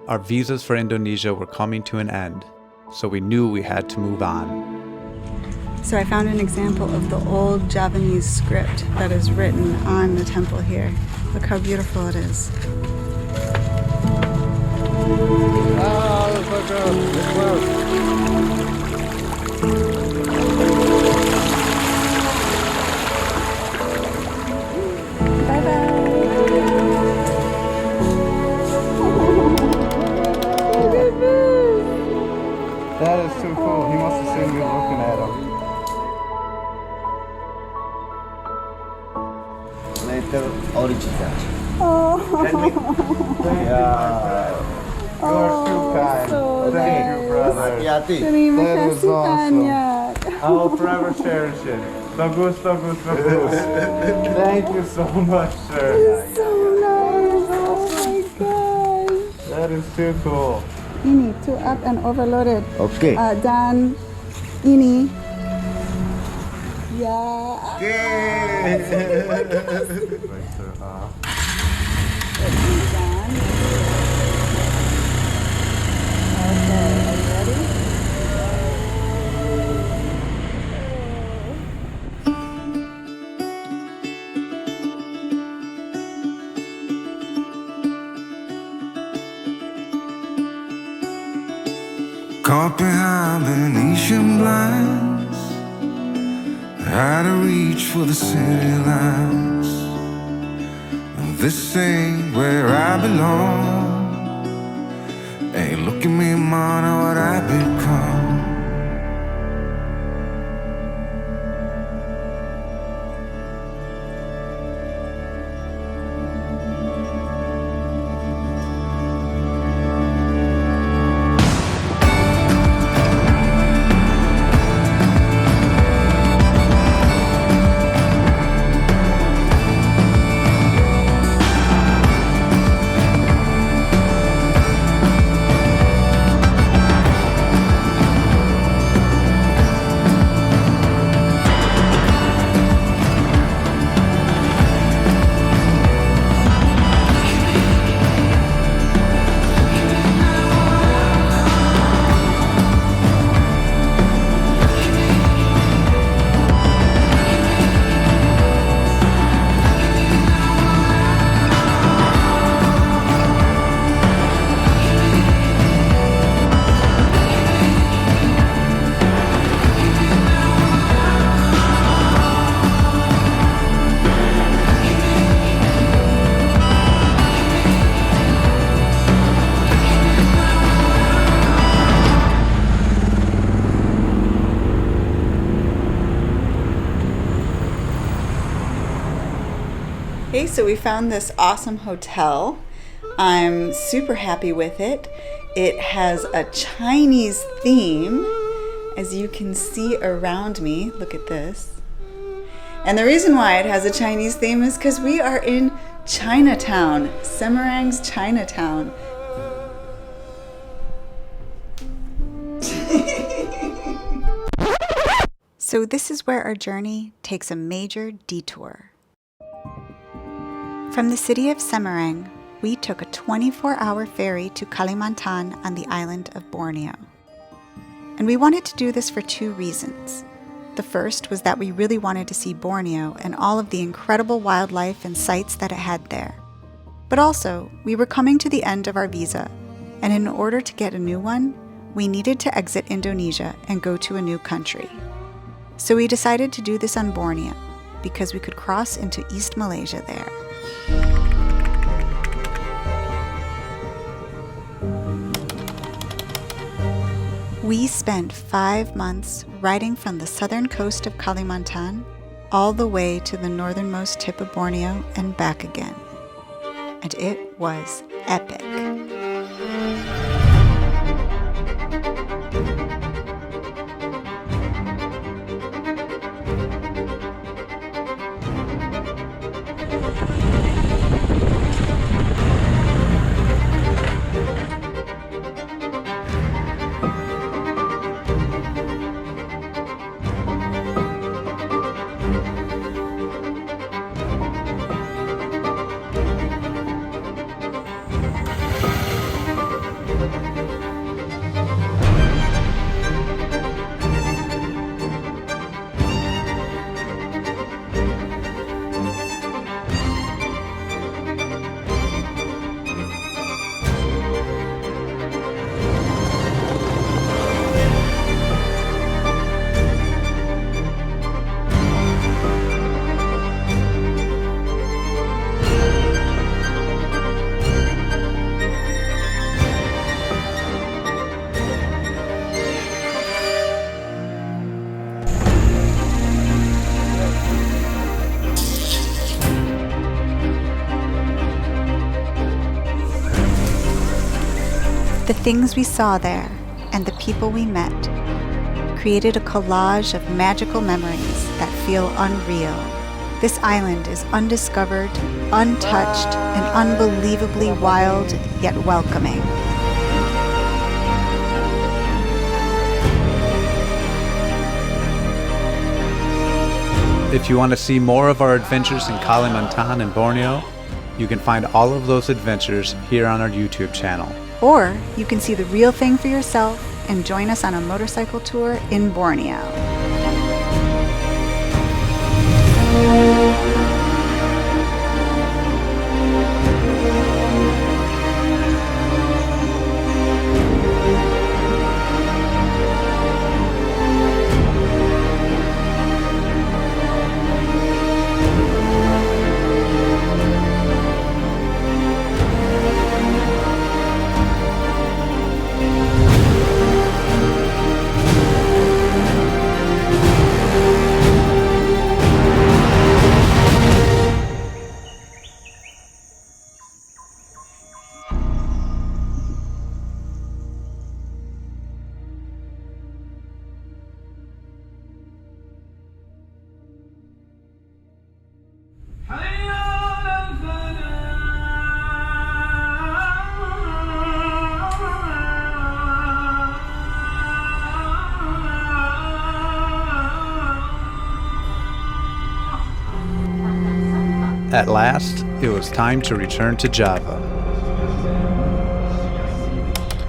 our visas for Indonesia were coming to an end, so we knew we had to move on. So I found an example of the old Javanese script that is written on the temple here. Look how beautiful it is. That is too cool. He must have seen me looking at him. Later, original. Oh. Yeah. You're too kind. So Thank you, brother. Terima That is kasih awesome. banyak. I will forever cherish it. Bagus, bagus, bagus. Thank you so much, sir. It's so nice. Oh my gosh. That is too cool. Ini two up and overloaded. Okay. Dan ini Yeah. Caught behind Venetian blinds, out of reach for the city lights. This ain't where I belong. Hey, look at me, man, what I become. Okay, so we found this awesome hotel. I'm super happy with it. It has a Chinese theme, as you can see around me. Look at this. And the reason why it has a Chinese theme is because we are in Chinatown, Semarang's Chinatown. So this is where our journey takes a major detour. From the city of Semarang, we took a 24-hour ferry to Kalimantan on the island of Borneo. And we wanted to do this for two reasons. The first was that we really wanted to see Borneo and all of the incredible wildlife and sights that it had there. But also, we were coming to the end of our visa, and in order to get a new one, we needed to exit Indonesia and go to a new country. So we decided to do this on Borneo, because we could cross into East Malaysia there. We spent 5 months riding from the southern coast of Kalimantan all the way to the northernmost tip of Borneo and back again. And it was epic. The things we saw there and the people we met created a collage of magical memories that feel unreal. This island is undiscovered, untouched, and unbelievably wild yet welcoming. If you want to see more of our adventures in Kalimantan and Borneo, you can find all of those adventures here on our YouTube channel. Or you can see the real thing for yourself and join us on a motorcycle tour in Borneo. At last, it was time to return to Java.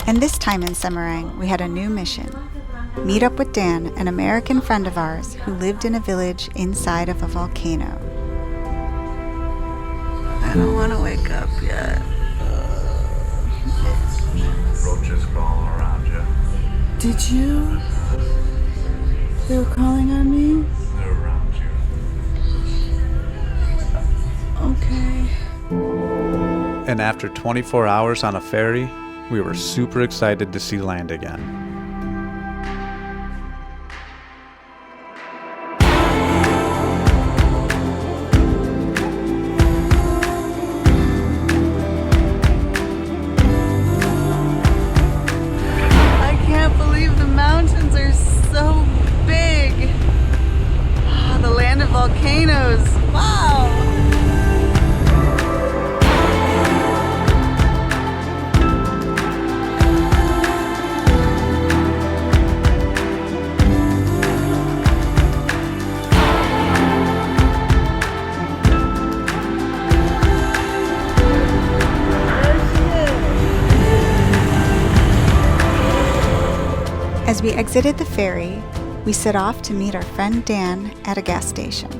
And this time in Semarang, we had a new mission. Meet up with Dan, an American friend of ours who lived in a village inside of a volcano. I don't want to wake up yet. Roaches crawling around you. Did you? They were crawling on me? They're around you. Okay. And after 24 hours on a ferry, we were super excited to see land again. I can't believe the mountains are so big. Ah, the land of volcanoes. Wow. As we exited the ferry, we set off to meet our friend Dan at a gas station.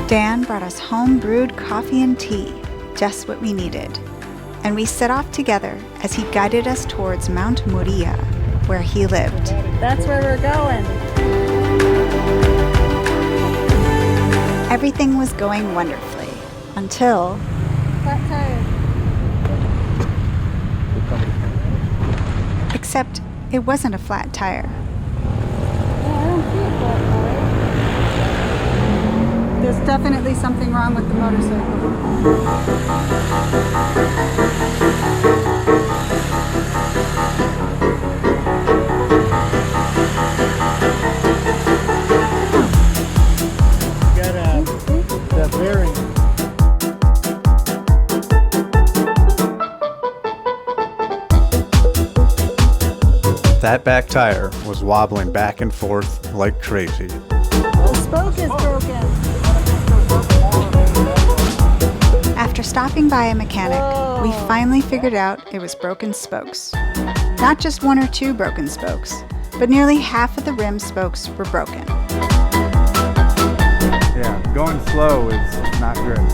Dan brought us home-brewed coffee and tea, just what we needed. And we set off together as he guided us towards Mount Muria, where he lived. That's where we're going. Everything was going wonderfully, until... Flat tire. Except it wasn't a flat tire. There's definitely something wrong with the motorcycle. That bearing. That back tire was wobbling back and forth like crazy. The spoke is broken. After stopping by a mechanic, we finally figured out it was broken spokes. Not just one or two broken spokes, but nearly half of the rim spokes were broken. Yeah, going slow is not good.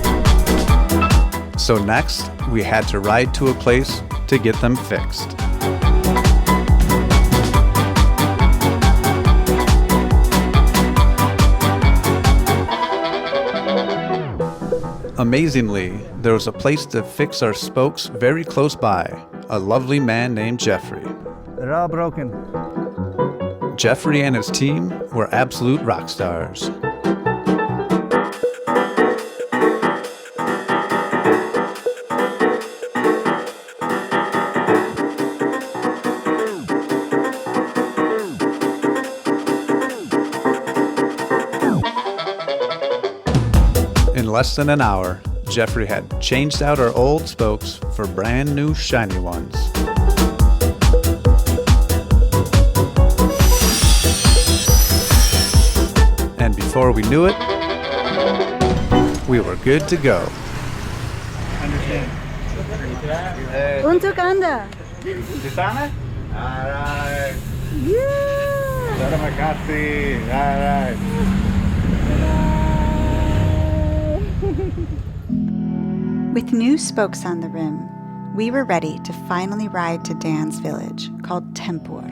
So next, we had to ride to a place to get them fixed. Amazingly, there was a place to fix our spokes very close by, a lovely man named Jeffrey. They're all broken. Jeffrey and his team were absolute rock stars. In less than an hour, Jeffrey had changed out our old spokes for brand new shiny ones. And before we knew it, we were good to go. Untuk Anda. Di sana? Alright. Yeah. Terima kasih. Alright. With new spokes on the rim, we were ready to finally ride to Dan's village called Tempur.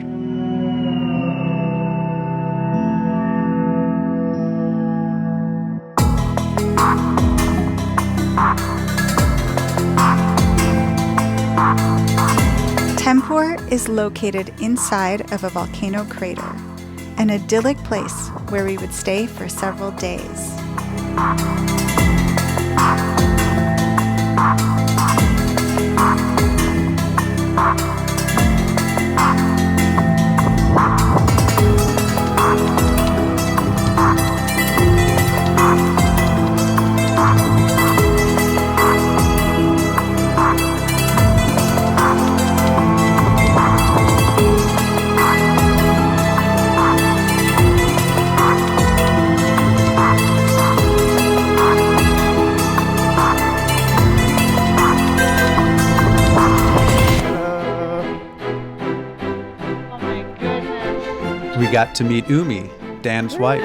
Tempur is located inside of a volcano crater, an idyllic place where we would stay for several days. We got to meet Umi, Dan's wife.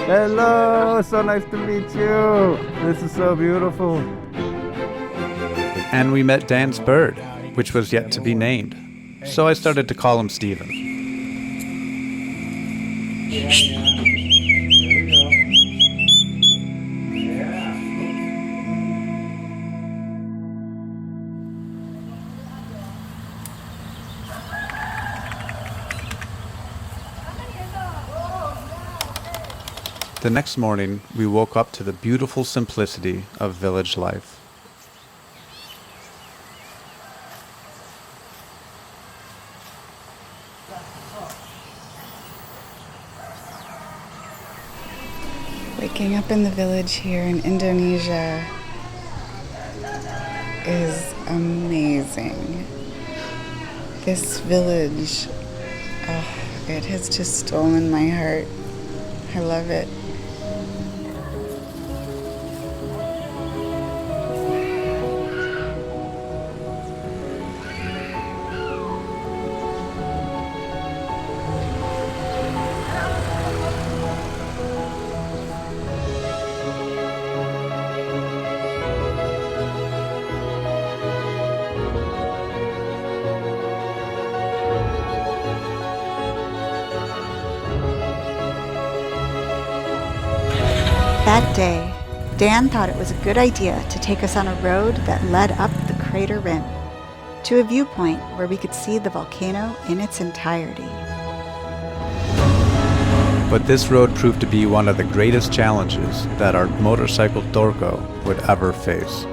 Hello, so nice to meet you. This is so beautiful. And we met Dan's bird, which was yet to be named. So I started to call him Steven. The next morning, we woke up to the beautiful simplicity of village life. Waking up in the village here in Indonesia is amazing. This village, it has just stolen my heart. I love it. That day, Dan thought it was a good idea to take us on a road that led up the crater rim to a viewpoint where we could see the volcano in its entirety. But this road proved to be one of the greatest challenges that our motorcycle Torco would ever face.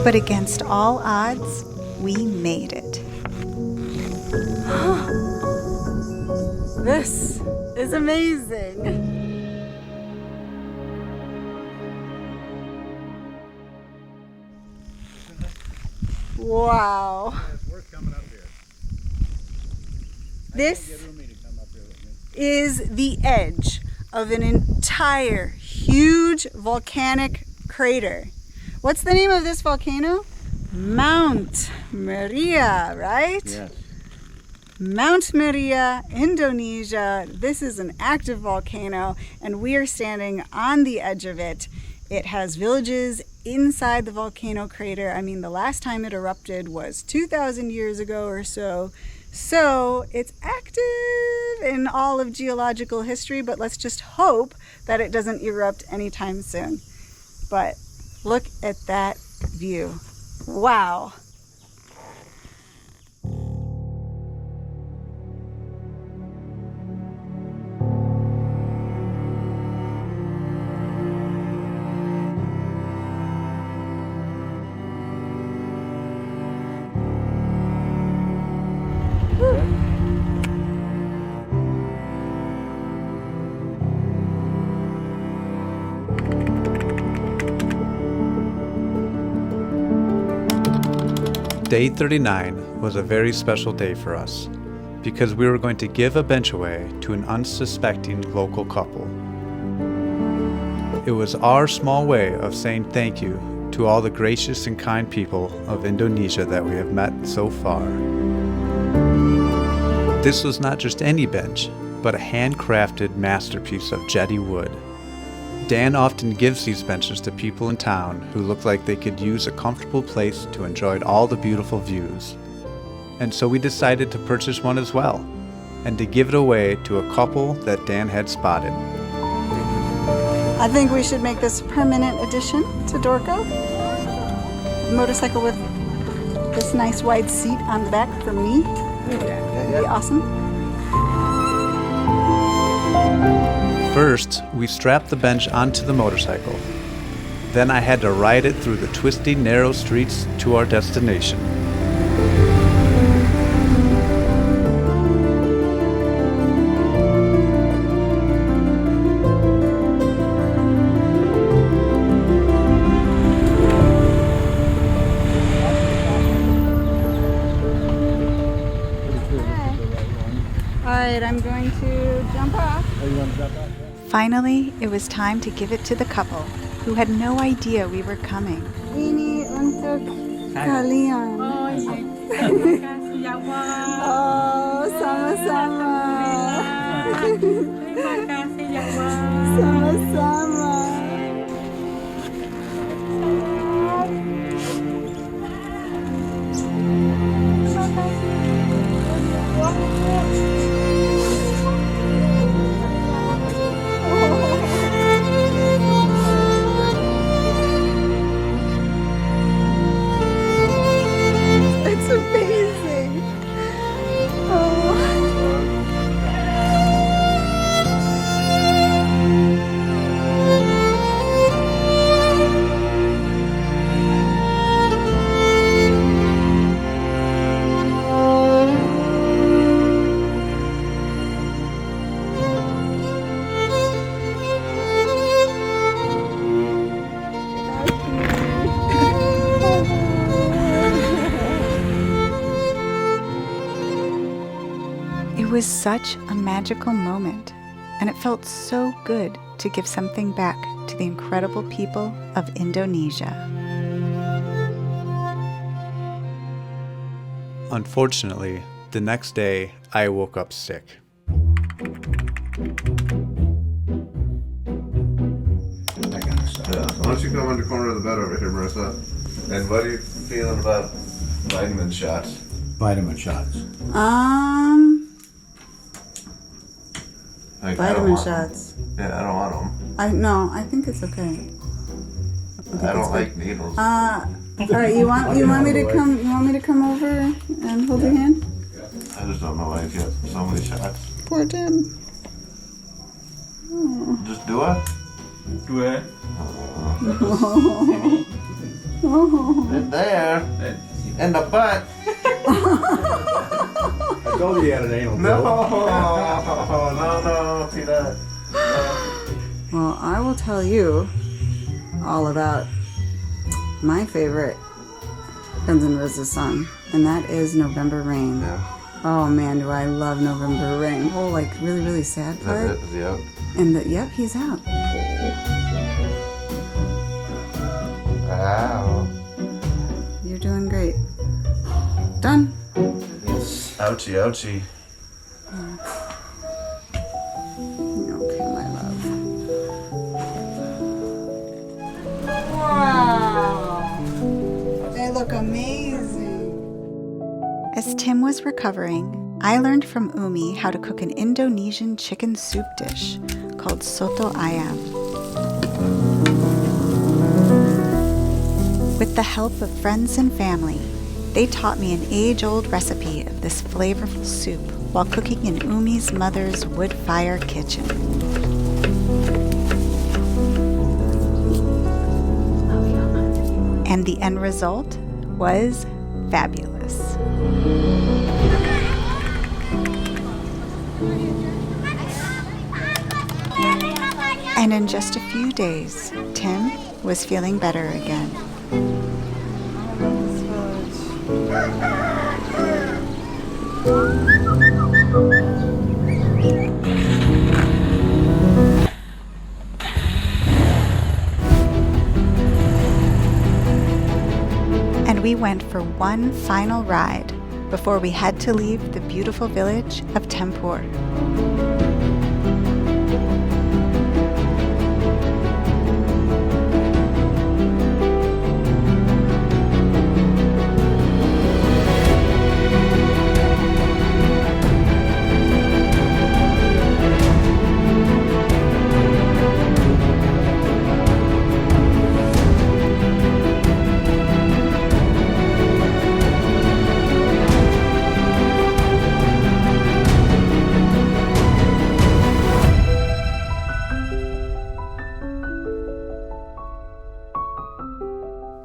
But against all odds, we made it. This is amazing. Wow. This is the edge of an entire huge volcanic crater. What's the name of this volcano? Mount Maria, right? Yes. Mount Maria, Indonesia. This is an active volcano, and we are standing on the edge of it. It has villages inside the volcano crater. I mean, the last time it erupted was 2,000 years ago or so. So it's active in all of geological history, but let's just hope that it doesn't erupt anytime soon. But look at that view. Wow. Day 39 was a very special day for us because we were going to give a bench away to an unsuspecting local couple. It was our small way of saying thank you to all the gracious and kind people of Indonesia that we have met so far. This was not just any bench, but a handcrafted masterpiece of jetty wood. Dan often gives these benches to people in town who look like they could use a comfortable place to enjoy all the beautiful views. And so we decided to purchase one as well, and to give it away to a couple that Dan had spotted. I think we should make this a permanent addition to Dorco. A motorcycle with this nice wide seat on the back for me. That'd be awesome. First, we strapped the bench onto the motorcycle. Then I had to ride it through the twisty, narrow streets to our destination. All right, I'm going to jump off. Finally, it was time to give it to the couple, who had no idea we were coming. Ini untuk kalian. Oh, terima kasih ya Wak. Oh, sama-sama. Terima kasih ya Wak. Sama-sama. It's amazing. Oh. It was such a magical moment, and it felt so good to give something back to the incredible people of Indonesia. Unfortunately, the next day, I woke up sick. Yeah. Why don't you come in the corner of the bed over here, Marisa? And what are you feeling about vitamin shots? Vitamin shots. Vitamin shots. Yeah, I don't want them. I think it's okay. I don't like needles. All right, you want me to come? You want me to come over and hold your hand? I just don't know why you get so many shots. Poor Tim. Oh. Just do it. Do it. Oh. In there. In the butt. told you had an anal No, joke. no, see that. Well, I will tell you all about my favorite Guns N' Roses song, and that is November Rain. Yeah. Oh man, do I love November Rain. Oh, like really, really sad part. Is that it? Is he out? And yep, he's out. Wow. You're doing great. Done. Ouchie, ouchie. Okay, my love. Wow. They look amazing. As Tim was recovering, I learned from Umi how to cook an Indonesian chicken soup dish called soto ayam. With the help of friends and family, they taught me an age-old recipe of this flavorful soup while cooking in Umi's mother's wood fire kitchen. And the end result was fabulous. And in just a few days, Tim was feeling better again. And we went for one final ride before we had to leave the beautiful village of Tempur.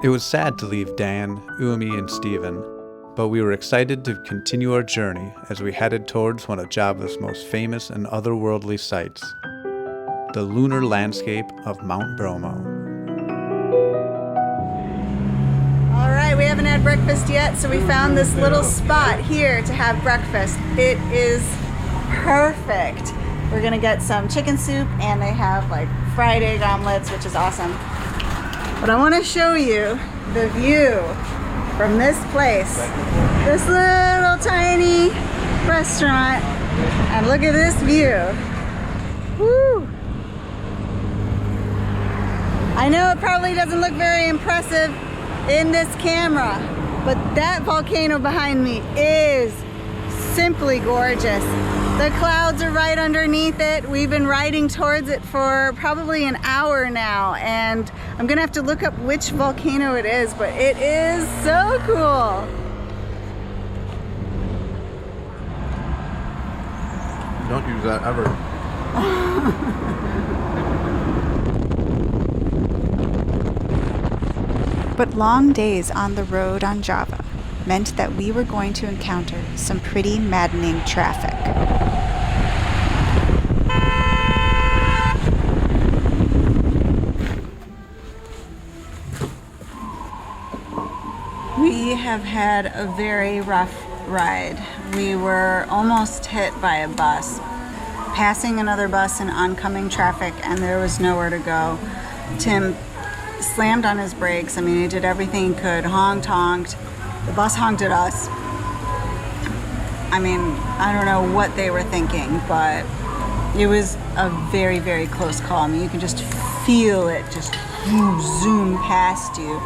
It was sad to leave Dan, Umi, and Steven, but we were excited to continue our journey as we headed towards one of Java's most famous and otherworldly sights, the lunar landscape of Mount Bromo. All right, we haven't had breakfast yet, so we found this little spot here to have breakfast. It is perfect. We're gonna get some chicken soup, and they have like fried egg omelets, which is awesome. But I want to show you the view from this place. This little tiny restaurant. And look at this view. Woo! I know it probably doesn't look very impressive in this camera, but that volcano behind me is simply gorgeous. The clouds are right underneath it. We've been riding towards it for probably an hour now, and I'm gonna have to look up which volcano it is, but it is so cool. Don't use that ever. But long days on the road on Java meant that we were going to encounter some pretty maddening traffic. We have had a very rough ride. We were almost hit by a bus, passing another bus in oncoming traffic, and there was nowhere to go. Tim slammed on his brakes. I mean, he did everything he could, honked. The bus honked at us. I mean, I don't know what they were thinking, but it was a very, very close call. I mean, you can just feel it just zoom past you.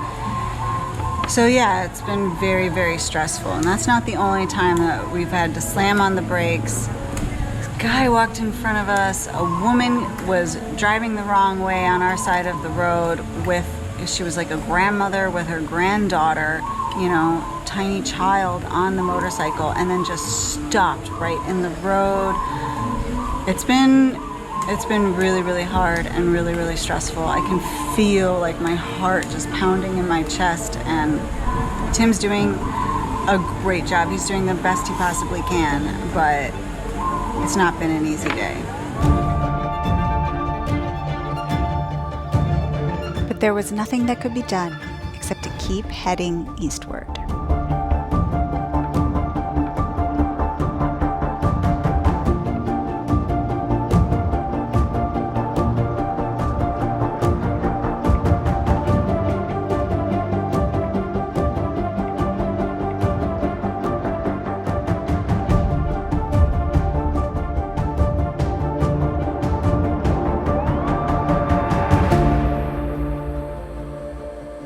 So yeah, it's been very, very stressful. And that's not the only time that we've had to slam on the brakes. This guy walked in front of us. A woman was driving the wrong way on our side of the road she was like a grandmother with her granddaughter, you know, tiny child on the motorcycle, and then just stopped right in the road. It's been really, really hard and really, really stressful. I can feel like my heart just pounding in my chest, and Tim's doing a great job. He's doing the best he possibly can, but it's not been an easy day. But there was nothing that could be done except to keep heading eastward.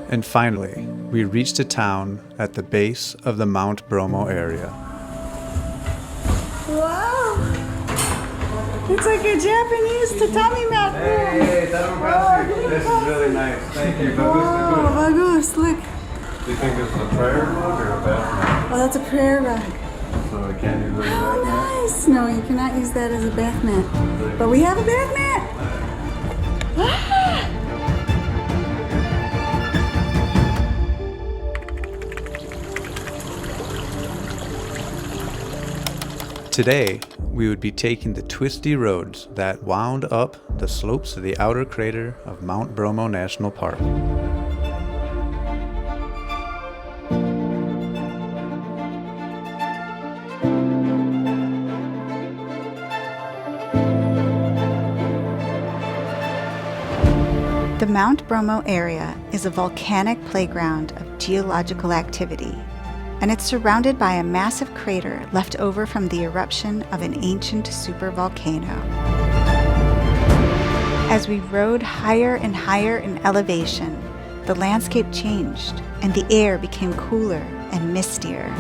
And finally, we reached a town at the base of the Mount Bromo area. Wow! It's like a Japanese tatami mat. Hey, this is really nice. Thank you. Oh, bagus, look. Do you think this is a prayer rug or a bath Oh, that's a prayer rug. mat? So we can't use it as a Oh, bath mat? nice. No, you cannot use that as a bath mat. But we have a bath mat. Ah! Today, we would be taking the twisty roads that wound up the slopes of the outer crater of Mount Bromo National Park. The Mount Bromo area is a volcanic playground of geological activity, and it's surrounded by a massive crater left over from the eruption of an ancient supervolcano. As we rode higher and higher in elevation, the landscape changed and the air became cooler and mistier.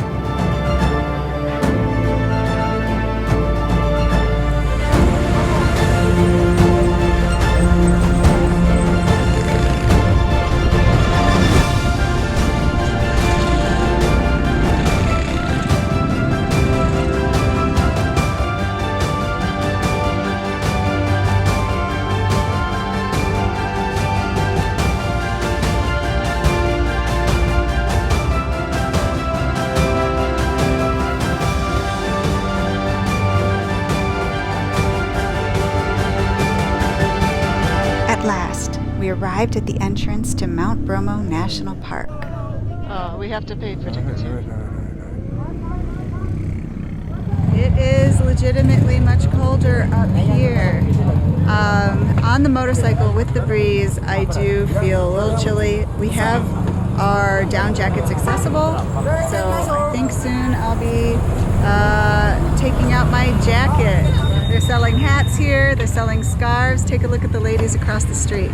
We arrived at the entrance to Mount Bromo National Park. Oh, we have to pay for tickets here. It is legitimately much colder up here. On the motorcycle with the breeze, I do feel a little chilly. We have our down jackets accessible, so I think soon I'll be taking out my jacket. They're selling hats here, they're selling scarves. Take a look at the ladies across the street.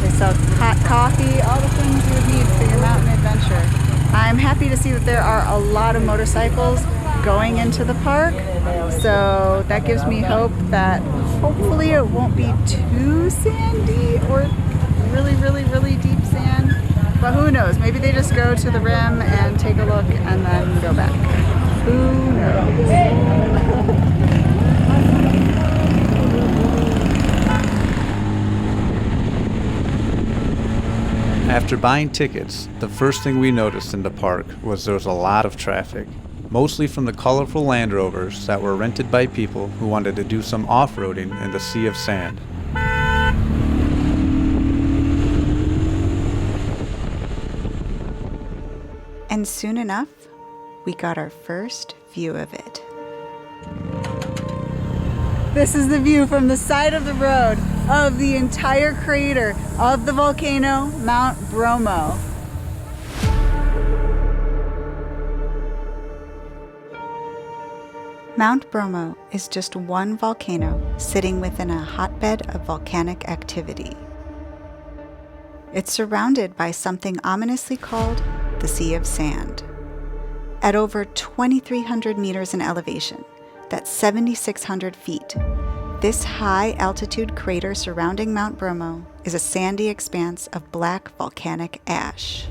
They sell hot coffee, all the things you would need for your mountain adventure. I'm happy to see that there are a lot of motorcycles going into the park, so that gives me hope that hopefully it won't be too sandy or really, really, really deep sand. But who knows? Maybe they just go to the rim and take a look and then go back. Who knows? After buying tickets, the first thing we noticed in the park was there was a lot of traffic, mostly from the colorful Land Rovers that were rented by people who wanted to do some off-roading in the sea of sand. And soon enough, we got our first view of it. This is the view from the side of the road of the entire crater of the volcano, Mount Bromo. Mount Bromo is just one volcano sitting within a hotbed of volcanic activity. It's surrounded by something ominously called the Sea of Sand. At over 2,300 meters in elevation, that's 7,600 feet, this high-altitude crater surrounding Mount Bromo is a sandy expanse of black volcanic ash.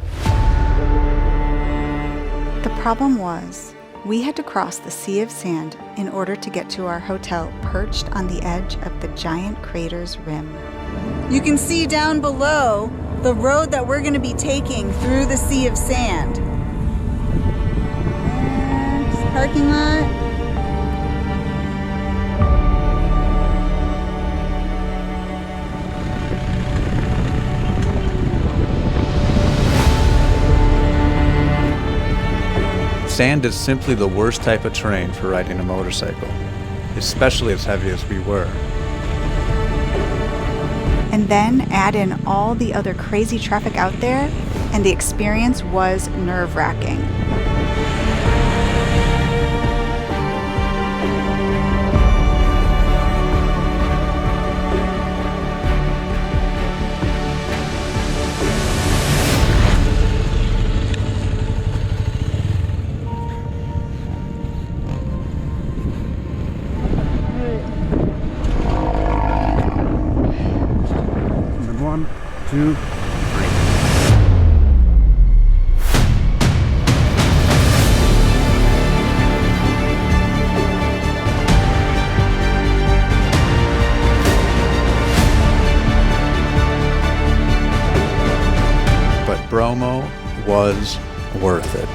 The problem was, we had to cross the Sea of Sand in order to get to our hotel perched on the edge of the giant crater's rim. You can see down below the road that we're going to be taking through the sea of sand. There's the parking lot. Sand is simply the worst type of terrain for riding a motorcycle, especially as heavy as we were. And then add in all the other crazy traffic out there, and the experience was nerve-wracking. One, two, three. But Bromo was worth it.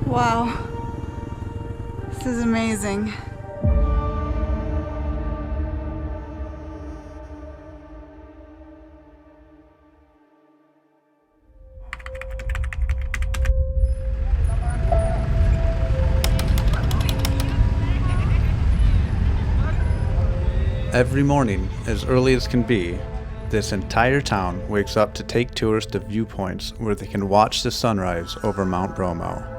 Wow, this is amazing. Every morning, as early as can be, this entire town wakes up to take tours to viewpoints where they can watch the sunrise over Mount Bromo.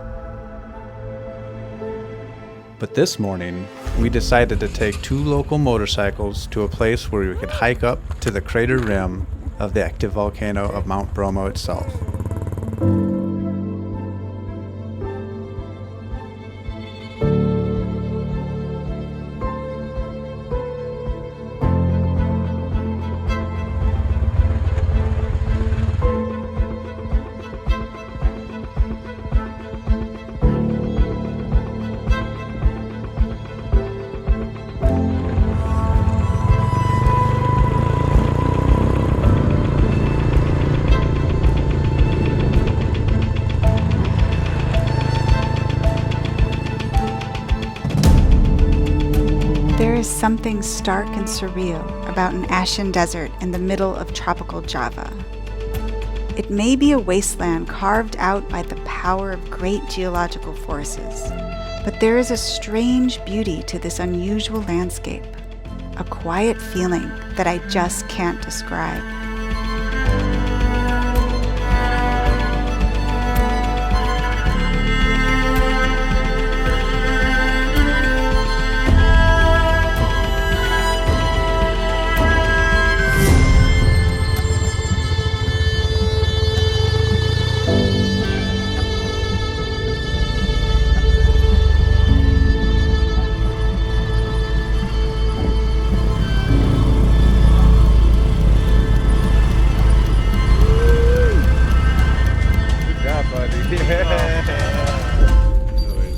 But this morning, we decided to take 2 local motorcycles to a place where we could hike up to the crater rim of the active volcano of Mount Bromo itself. There is something stark and surreal about an ashen desert in the middle of tropical Java. It may be a wasteland carved out by the power of great geological forces, but there is a strange beauty to this unusual landscape, a quiet feeling that I just can't describe.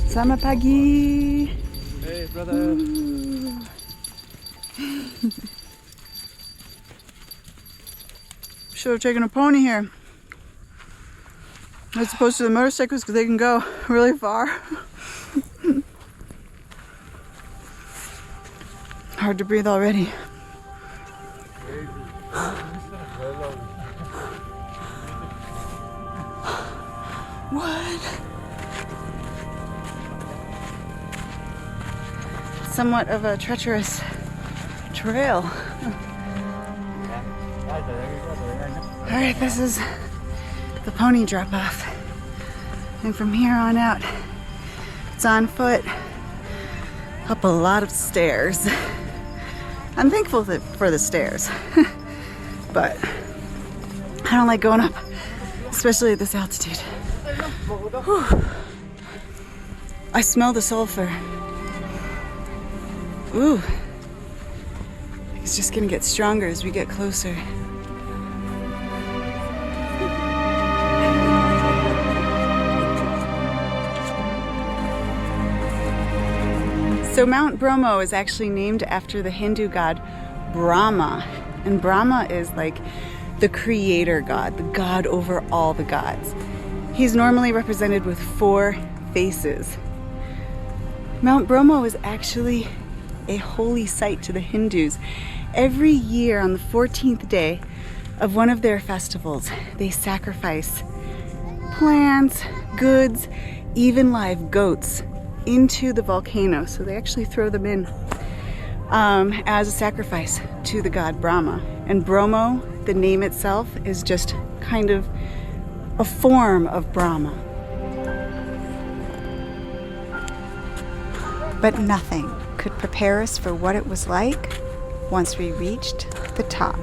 Selamat pagi. Hey, brother. Should have taken a pony here, as opposed to the motorcycles, because they can go really far. Hard to breathe already. What? somewhat of a treacherous trail. Alright, this is the pony drop off. And from here on out, it's on foot, up a lot of stairs. I'm thankful for the stairs, but I don't like going up, especially at this altitude. Whew. I smell the sulfur. Ooh. It's just gonna get stronger as we get closer. So Mount Bromo is actually named after the Hindu god Brahma. And Brahma is like the creator god, the god over all the gods. He's normally represented with 4 faces. Mount Bromo is actually a holy site to the Hindus. Every year on the 14th day of one of their festivals, they sacrifice plants, goods, even live goats into the volcano. So they actually throw them in as a sacrifice to the god Brahma. And Bromo, the name itself, is just kind of a form of Brahma. But nothing could prepare us for what it was like once we reached the top.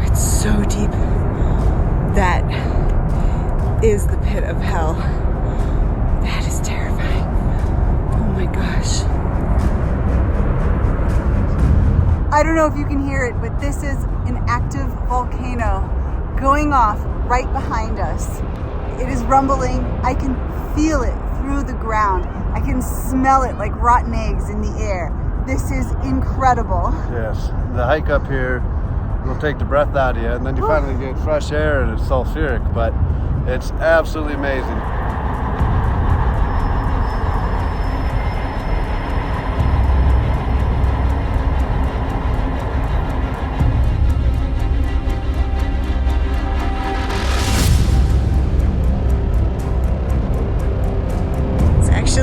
It's so deep. That is the pit of hell. That is terrifying. Oh my gosh. I don't know if you can hear it, but this is an active volcano going off right behind us. It is rumbling. I can feel it through the ground. I can smell it like rotten eggs in the air. This is incredible. Yes, the hike up here will take the breath out of you, and then you finally get fresh air and it's sulfuric, but it's absolutely amazing.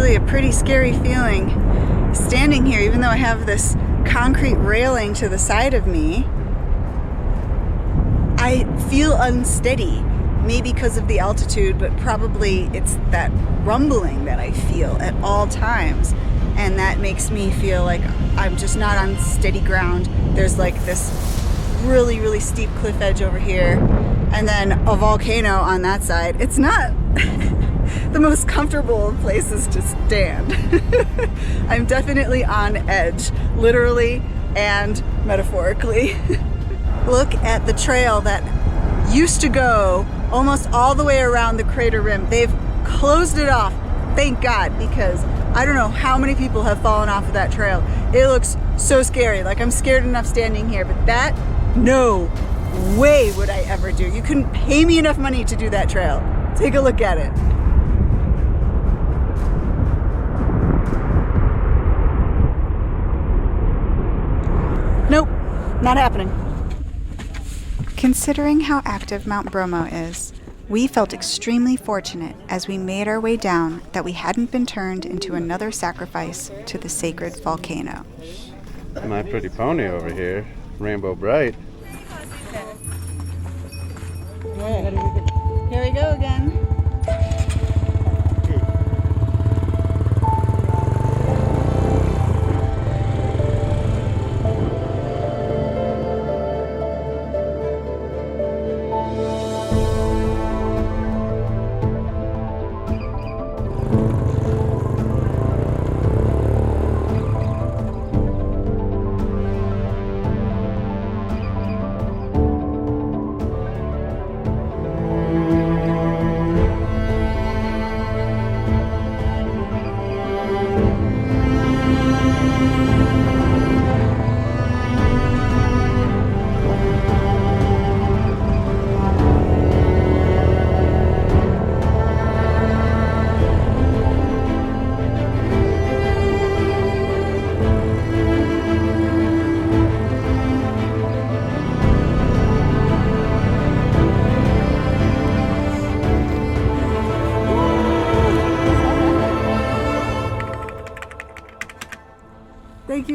A pretty scary feeling standing here, even though I have this concrete railing to the side of me. I feel unsteady, maybe because of the altitude, but probably it's that rumbling that I feel at all times, and that makes me feel like I'm just not on steady ground. There's like this really, really steep cliff edge over here, and then a volcano on that side. It's not the most comfortable of places to stand. I'm definitely on edge, literally and metaphorically. Look at the trail that used to go almost all the way around the crater rim. They've closed it off, thank God, because I don't know how many people have fallen off of that trail. It looks so scary, like I'm scared enough standing here, but that, no way would I ever do. You couldn't pay me enough money to do that trail. Take a look at it. Nope, not happening. Considering how active Mount Bromo is, we felt extremely fortunate as we made our way down that we hadn't been turned into another sacrifice to the sacred volcano. My pretty pony over here, Rainbow Bright. Here we go again.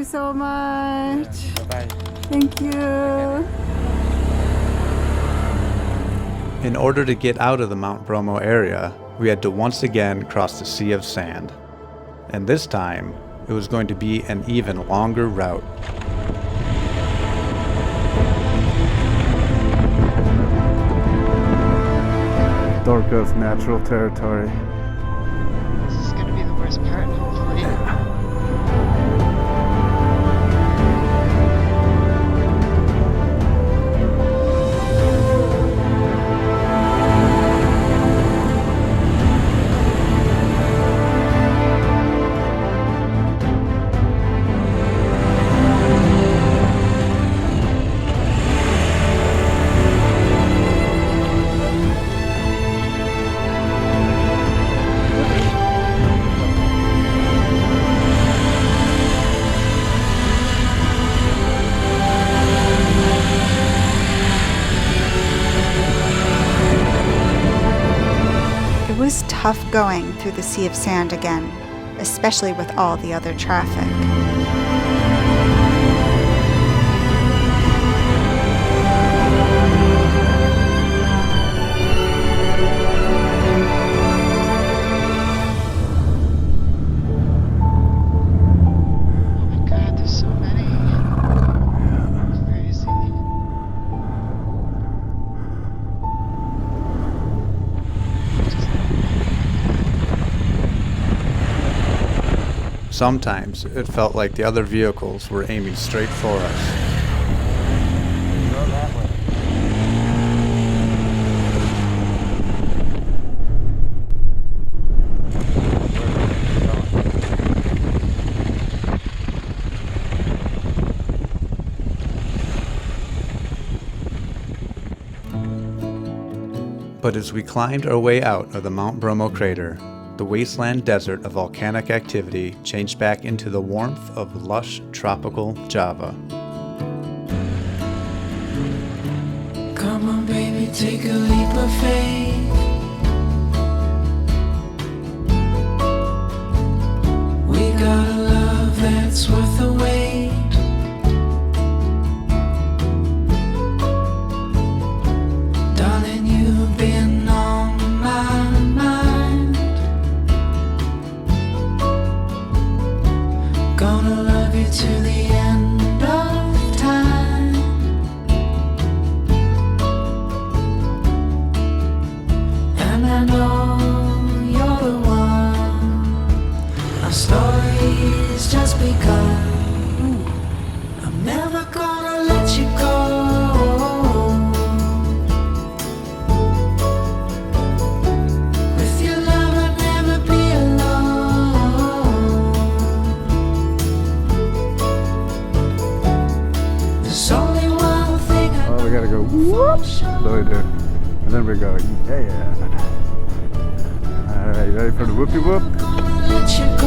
you so much. Bye-bye. Thank you. In order to get out of the Mount Bromo area, we had to once again cross the Sea of Sand. And this time, it was going to be an even longer route. Dorco's natural territory. This is going to be the worst part, hopefully. It was tough going through the Sea of Sand again, especially with all the other traffic. Sometimes it felt like the other vehicles were aiming straight for us. Go that way. But as we climbed our way out of the Mount Bromo crater, the wasteland desert of volcanic activity changed back into the warmth of lush tropical Java. Come on, baby, take a leap of faith. We got a love that's worth the wait. Darling, you've been on my mind. Gonna love you to the end of time. And I know you're the one. Our story's just begun. I'm never gonna let you go. With your love I'd never be alone. There's only one thing I Oh, we gotta go whoop. So we do. And then we go, yeah. Alright, you ready for the whoopie whoop? let you go.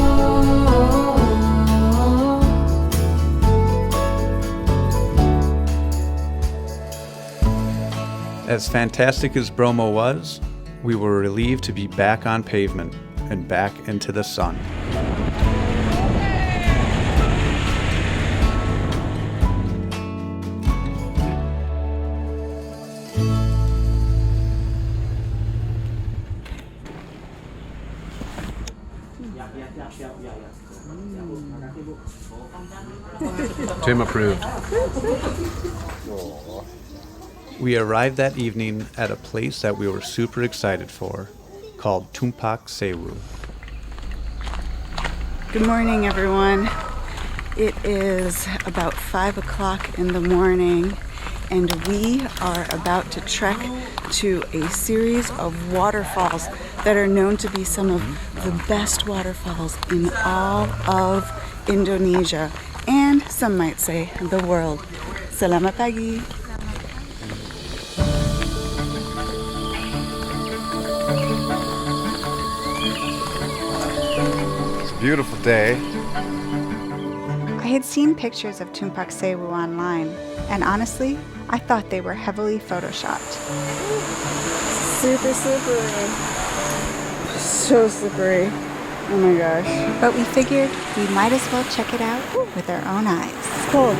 As fantastic as Bromo was, we were relieved to be back on pavement and back into the sun. Tim approved. We arrived that evening at a place that we were super excited for, called Tumpak, Sewu. Good morning, everyone. It is about 5 o'clock in the morning, and we are about to trek to a series of waterfalls that are known to be some of the best waterfalls in all of Indonesia, and some might say the world. Selamat pagi. It's a beautiful day. I had seen pictures of Tumpak Sewu online, and honestly, I thought they were heavily photoshopped. Super slippery. So slippery. Oh my gosh. But we figured we might as well check it out with our own eyes. It's cold.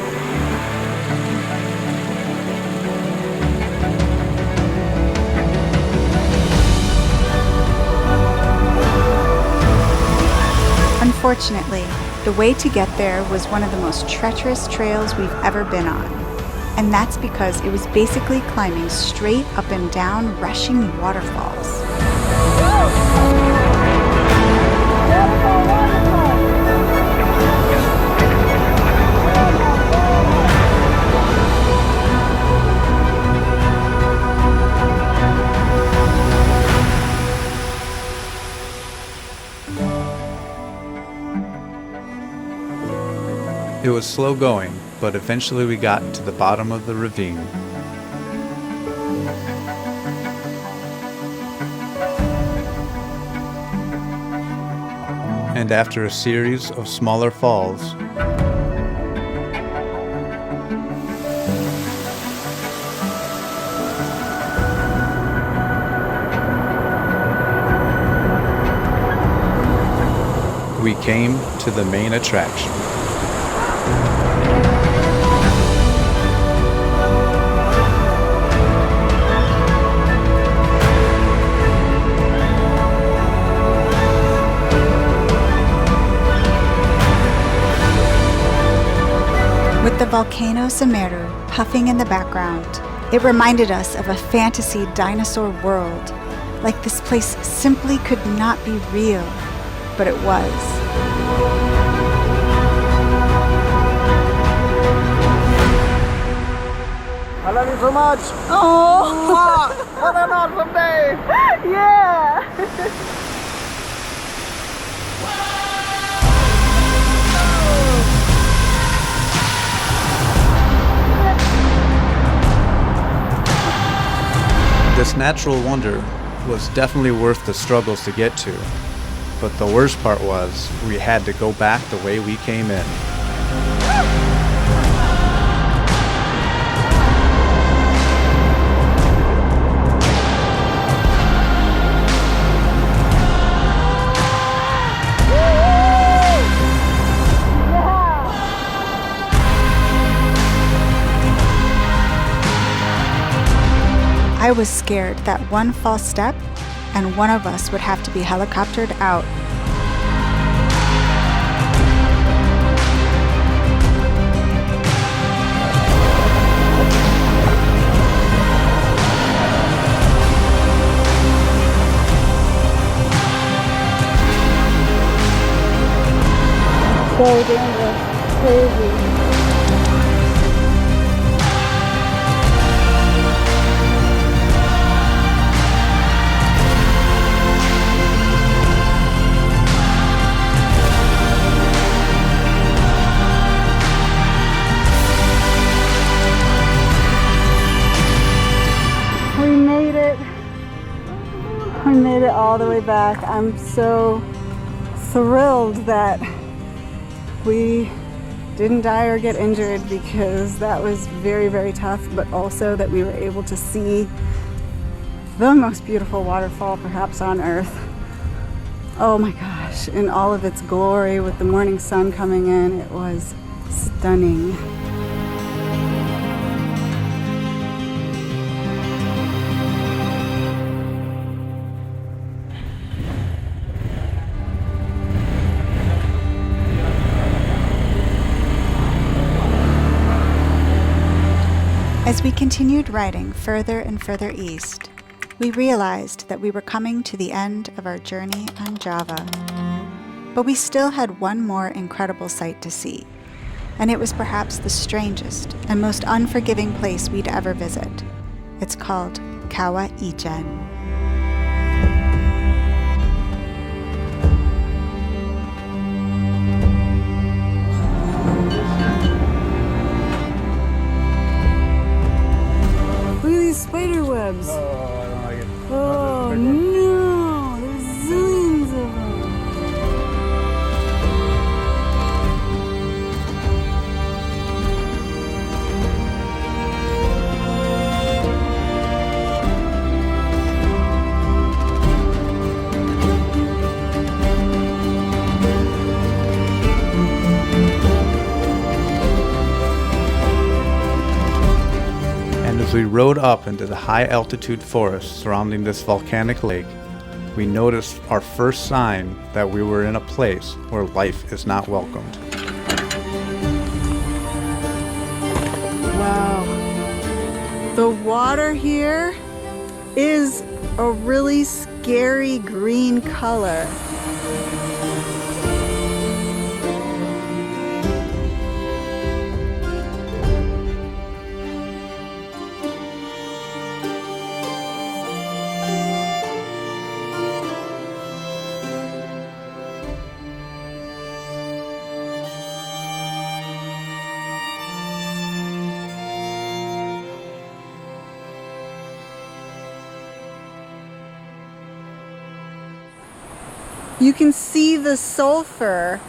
Unfortunately, the way to get there was one of the most treacherous trails we've ever been on. And that's because it was basically climbing straight up and down rushing waterfalls. It was slow going, but eventually we got to the bottom of the ravine. And after a series of smaller falls, we came to the main attraction. With the volcano Semeru puffing in the background, it reminded us of a fantasy dinosaur world, like this place simply could not be real, but it was. I love you so much. Oh, what an awesome day. Yeah. This natural wonder was definitely worth the struggles to get to, but the worst part was we had to go back the way we came in. I was scared that one false step and one of us would have to be helicoptered out. So dangerous. Crazy. We made it all the way back. I'm so thrilled that we didn't die or get injured, because that was very, very tough, but also that we were able to see the most beautiful waterfall perhaps on earth. Oh my gosh, in all of its glory with the morning sun coming in, it was stunning. As we continued riding further and further east, we realized that we were coming to the end of our journey on Java. But we still had one more incredible sight to see, and it was perhaps the strangest and most unforgiving place we'd ever visit. It's called Kawah Ijen. Spider webs. Oh, I don't like it. Oh no, there's zillions of them. As we rode up into the high-altitude forest surrounding this volcanic lake, we noticed our first sign that we were in a place where life is not welcomed. Wow. The water here is a really scary green color. You can see the sulfur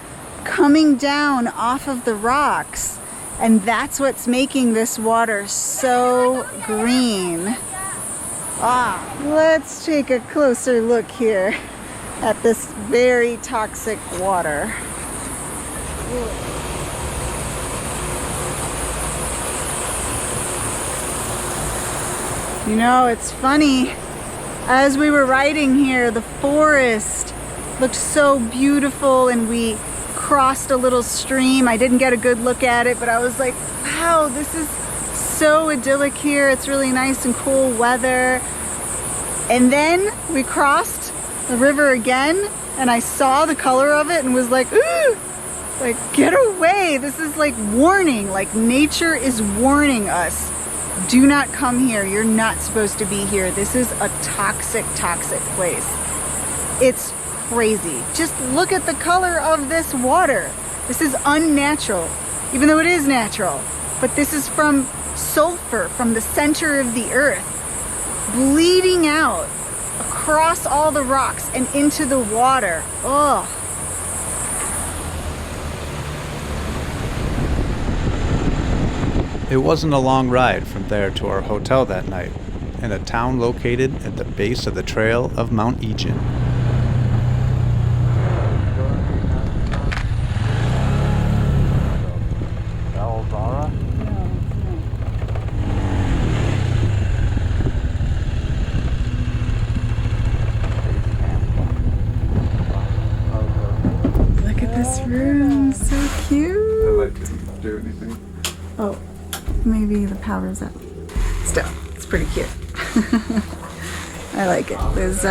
coming down off of the rocks, and that's what's making this water so green. Let's take a closer look here at this very toxic water. You know, it's funny, as we were riding here, the forest looked so beautiful, and we crossed a little stream. I didn't get a good look at it, but I was like, wow, this is so idyllic here. It's really nice and cool weather. And then we crossed the river again, and I saw the color of it and was like, ooh, like, get away. This is like warning, like nature is warning us. Do not come here. You're not supposed to be here. This is a toxic, toxic place. It's crazy. Just look at the color of this water. This is unnatural, even though it is natural. But this is from sulfur from the center of the earth, bleeding out across all the rocks and into the water. Ugh. It wasn't a long ride from there to our hotel that night, in a town located at the base of the trail of Mount Ijen. Look at this room, so cute. I like it. Do anything? Oh, maybe the power's up. Still, it's pretty cute. I like it. There's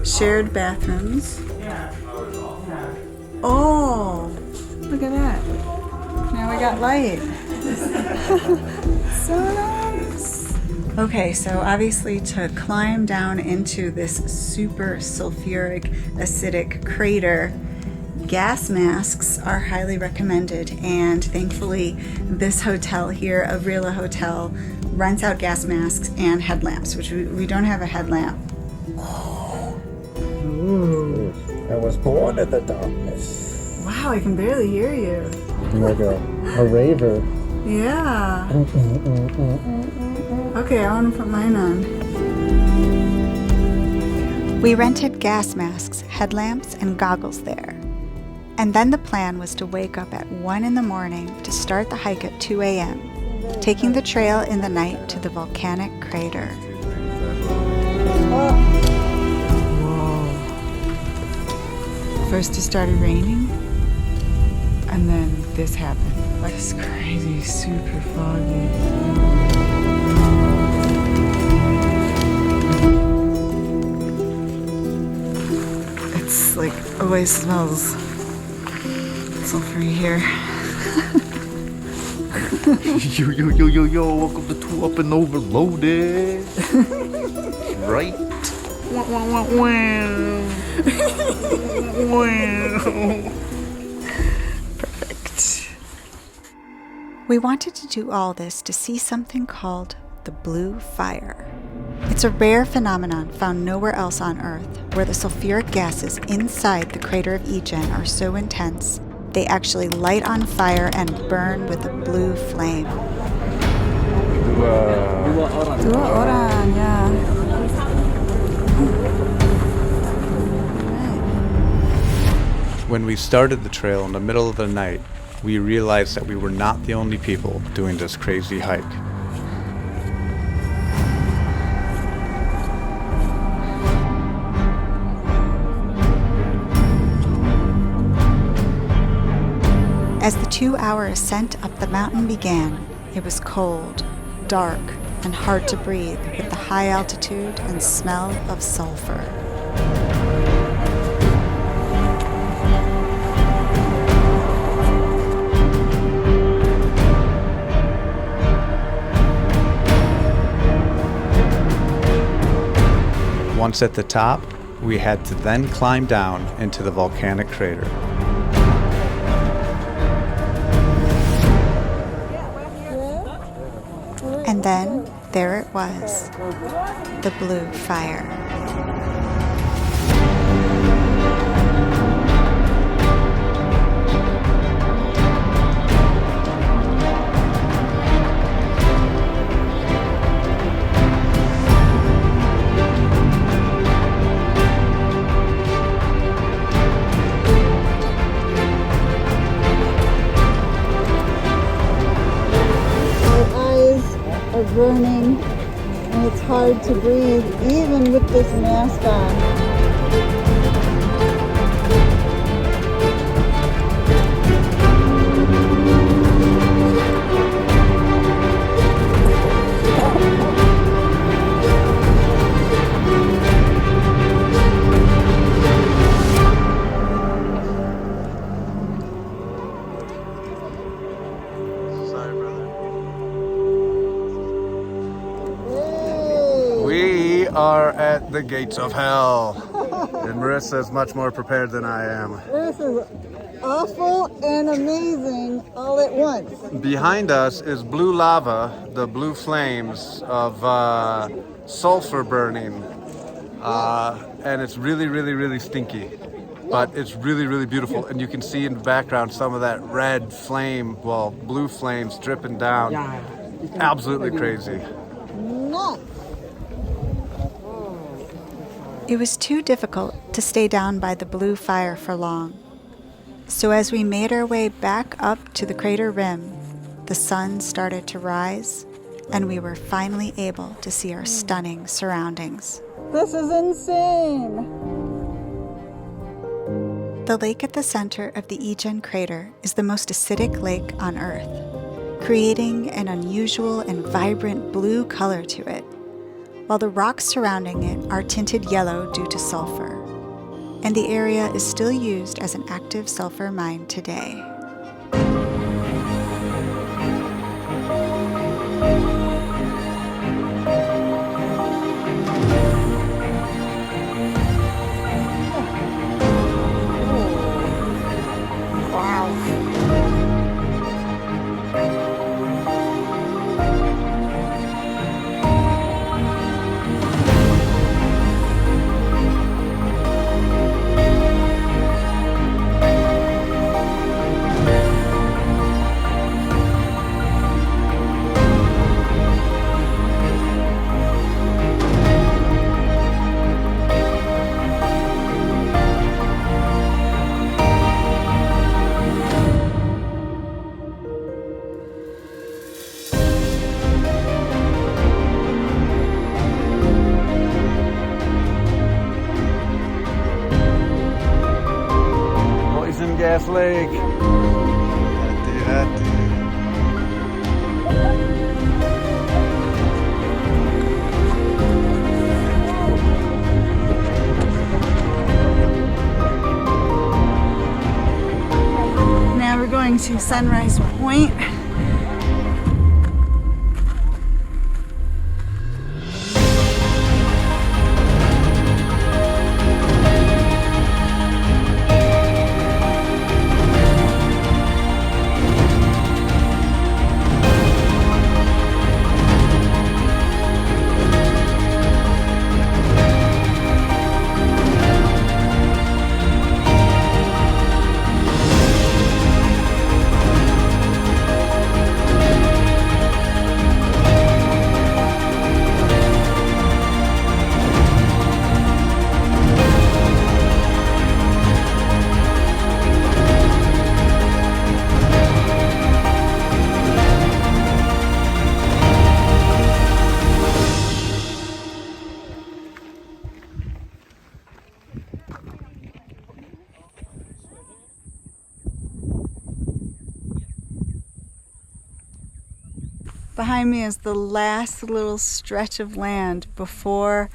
shared bathrooms. Oh, look at that. Now we got light. So nice. Okay, so obviously to climb down into this super sulfuric acidic crater, gas masks are highly recommended, and thankfully this hotel here, Avrila Hotel, rents out gas masks and headlamps, which we don't have a headlamp. Ooh. I was born in the darkness. Wow, I can barely hear you. Like a raver. Yeah. Okay, I want to put mine on. We rented gas masks, headlamps, and goggles there. And then the plan was to wake up at 1 in the morning to start the hike at 2 a.m., taking the trail in the night to the volcanic crater. Whoa. First it started raining, and then this happened. Like, it's crazy, super foggy. It's like, always smells sulfury here. Yo, welcome to Two Up and Overloaded. Right? Perfect. We wanted to do all this to see something called the blue fire. It's a rare phenomenon found nowhere else on Earth, where the sulfuric gases inside the crater of Ijen are so intense they actually light on fire and burn with a blue flame. Dua orang, yeah. When we started the trail in the middle of the night, we realized that we were not the only people doing this crazy hike. As the 2-hour ascent up the mountain began, it was cold, dark, and hard to breathe with the high altitude and smell of sulfur. Once at the top, we had to then climb down into the volcanic crater. And then there it was, the blue fire. Burning, and it's hard to breathe even with this mask on. Are at the gates of hell. And Marisa is much more prepared than I am. This is awful and amazing all at once. Behind us is blue lava, the blue flames of sulfur burning. And it's really, really, really stinky. But it's really, really beautiful. And you can see in the background some of that red flame, well, blue flames dripping down. Absolutely crazy. Nuts. It was too difficult to stay down by the blue fire for long. So as we made our way back up to the crater rim, the sun started to rise, and we were finally able to see our stunning surroundings. This is insane! The lake at the center of the Ijen crater is the most acidic lake on Earth, creating an unusual and vibrant blue color to it, while the rocks surrounding it are tinted yellow due to sulfur, and the area is still used as an active sulfur mine today. Gas Lake. Now we're going to Sunrise Point. Behind me is the last little stretch of land before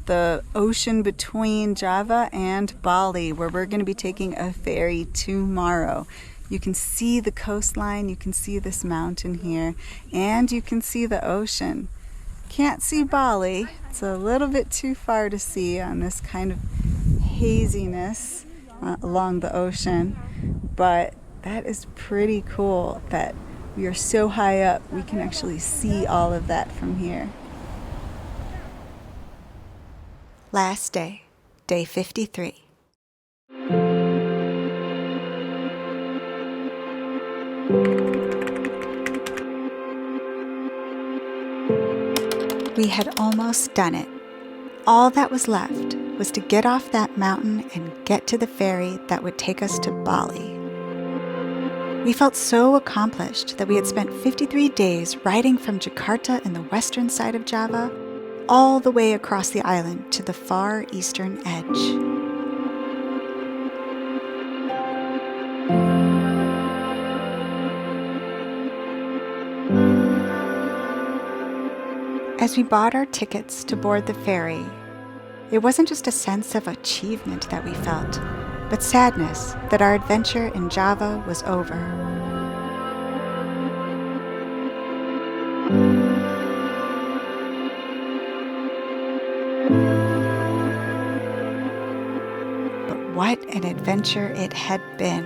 the ocean between Java and Bali, where we're going to be taking a ferry tomorrow. You can see the coastline, you can see this mountain here, and you can see the ocean. Can't see Bali. It's a little bit too far to see on this kind of haziness along the ocean, but that is pretty cool that we are so high up we can actually see all of that from here. Last day, day 53. We had almost done it. All that was left was to get off that mountain and get to the ferry that would take us to Bali. We felt so accomplished that we had spent 53 days riding from Jakarta in the western side of Java all the way across the island to the far eastern edge. As we bought our tickets to board the ferry, it wasn't just a sense of achievement that we felt, but sadness that our adventure in Java was over. But what an adventure it had been.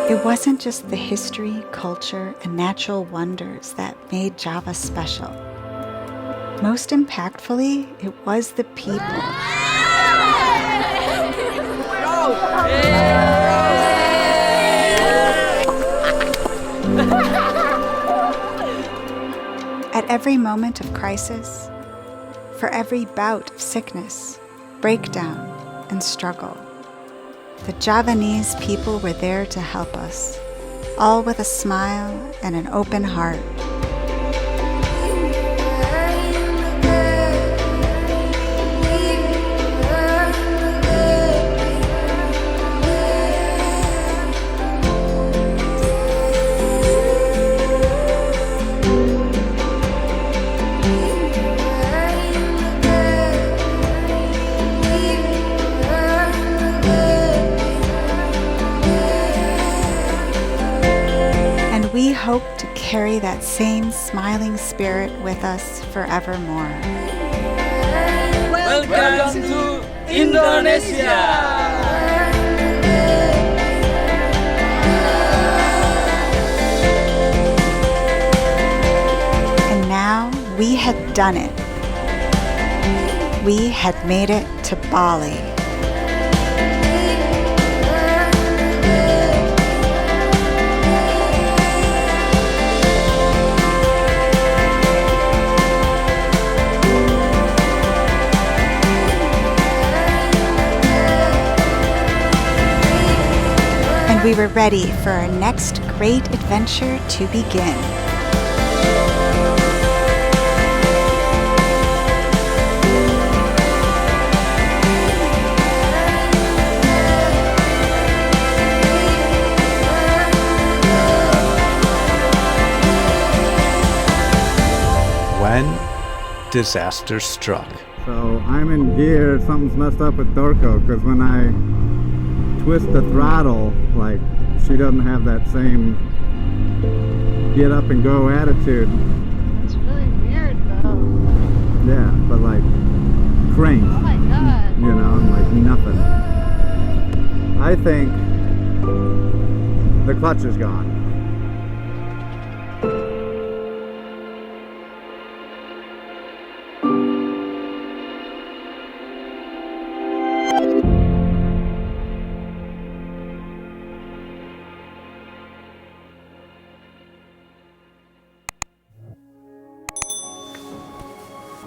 It wasn't just the history, culture, and natural wonders that made Java special. Most impactfully, it was the people. At every moment of crisis, for every bout of sickness, breakdown, and struggle, the Javanese people were there to help us, all with a smile and an open heart. We hope to carry that same smiling spirit with us forevermore. Welcome to Indonesia! And now we had done it. We had made it to Bali. We were ready for our next great adventure to begin. When disaster struck. So I'm in gear, something's messed up with Dorco, because when I twist the throttle, like, she doesn't have that same get up and go attitude. It's really weird though. Yeah, but like crank. Oh my god. You know, like nothing. I think the clutch is gone.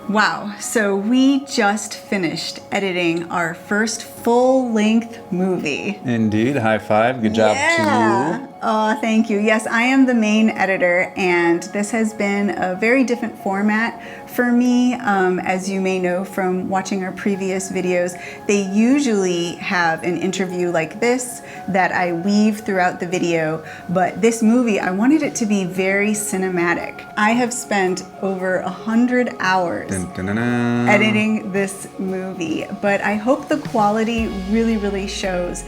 Wow, so we just finished editing our first full-length movie. Indeed. High five. Good job to you. Oh, thank you. Yes, I am the main editor, and this has been a very different format for me. As you may know from watching our previous videos, they usually have an interview like this that I weave throughout the video, but this movie, I wanted it to be very cinematic. I have spent over 100 hours editing this movie, but I hope the quality really shows.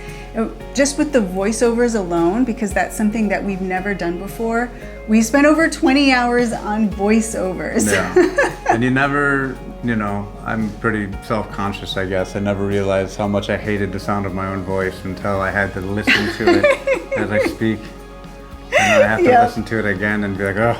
Just with the voiceovers alone, because that's something that we've never done before, we spent over 20 hours on voiceovers. Yeah. And you never, you know, I'm pretty self-conscious, I guess. I never realized how much I hated the sound of my own voice until I had to listen to it as I speak. And I have to listen to it again and be like, oh.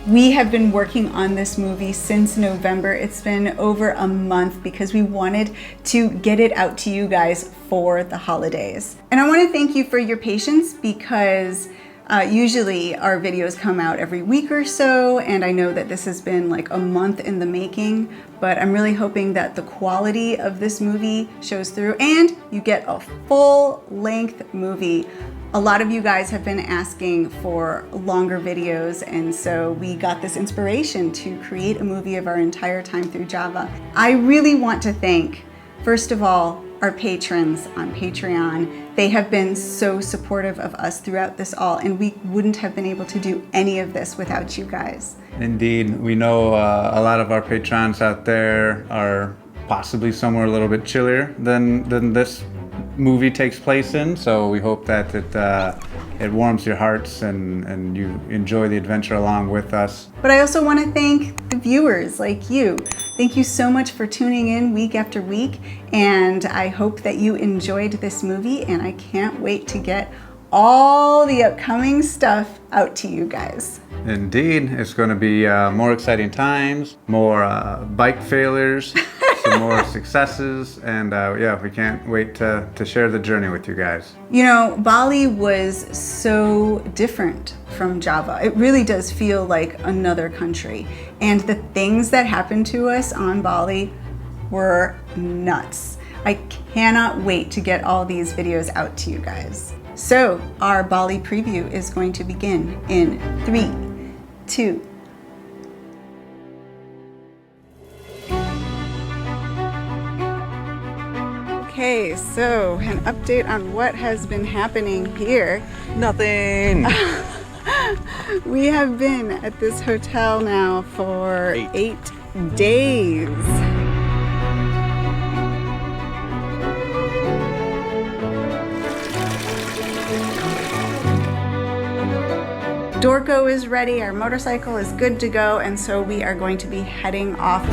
We have been working on this movie since November. It's been over a month because we wanted to get it out to you guys for the holidays. And I want to thank you for your patience because usually our videos come out every week or so, and I know that this has been like a month in the making, but I'm really hoping that the quality of this movie shows through and you get a full-length movie. A lot of you guys have been asking for longer videos, and so we got this inspiration to create a movie of our entire time through Java. I really want to thank, first of all, our patrons on Patreon. They have been so supportive of us throughout this all, and we wouldn't have been able to do any of this without you guys. Indeed. We know a lot of our patrons out there are possibly somewhere a little bit chillier than this movie takes place in, so we hope that it warms your hearts and you enjoy the adventure along with us. But I also want to thank the viewers like you. Thank you so much for tuning in week after week, and I hope that you enjoyed this movie, and I can't wait to get all the upcoming stuff out to you guys. Indeed, it's going to be more exciting times, more bike failures, some more successes, and yeah, we can't wait to share the journey with you guys. You know, Bali was so different from Java. It really does feel like another country, and the things that happened to us on Bali were nuts. I cannot wait to get all these videos out to you guys. So our Bali preview is going to begin in 3, 2. Okay, so an update on what has been happening here. Nothing. We have been at this hotel now for 8 days. Dorco is ready, our motorcycle is good to go, and so we are going to be heading off.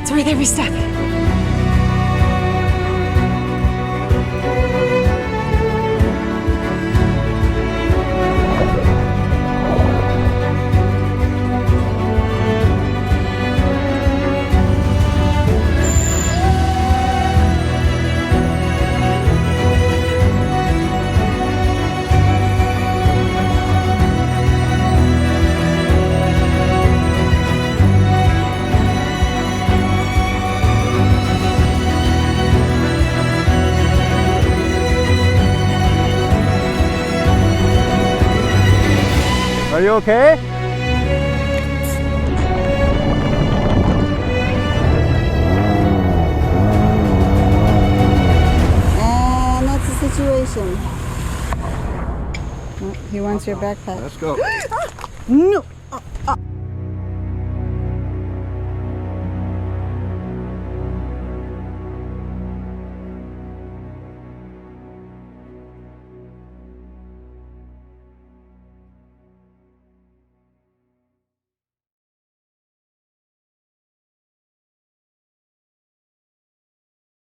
It's worth every step. Are you okay? And that's the situation. Oh, he wants your backpack. Let's go. No!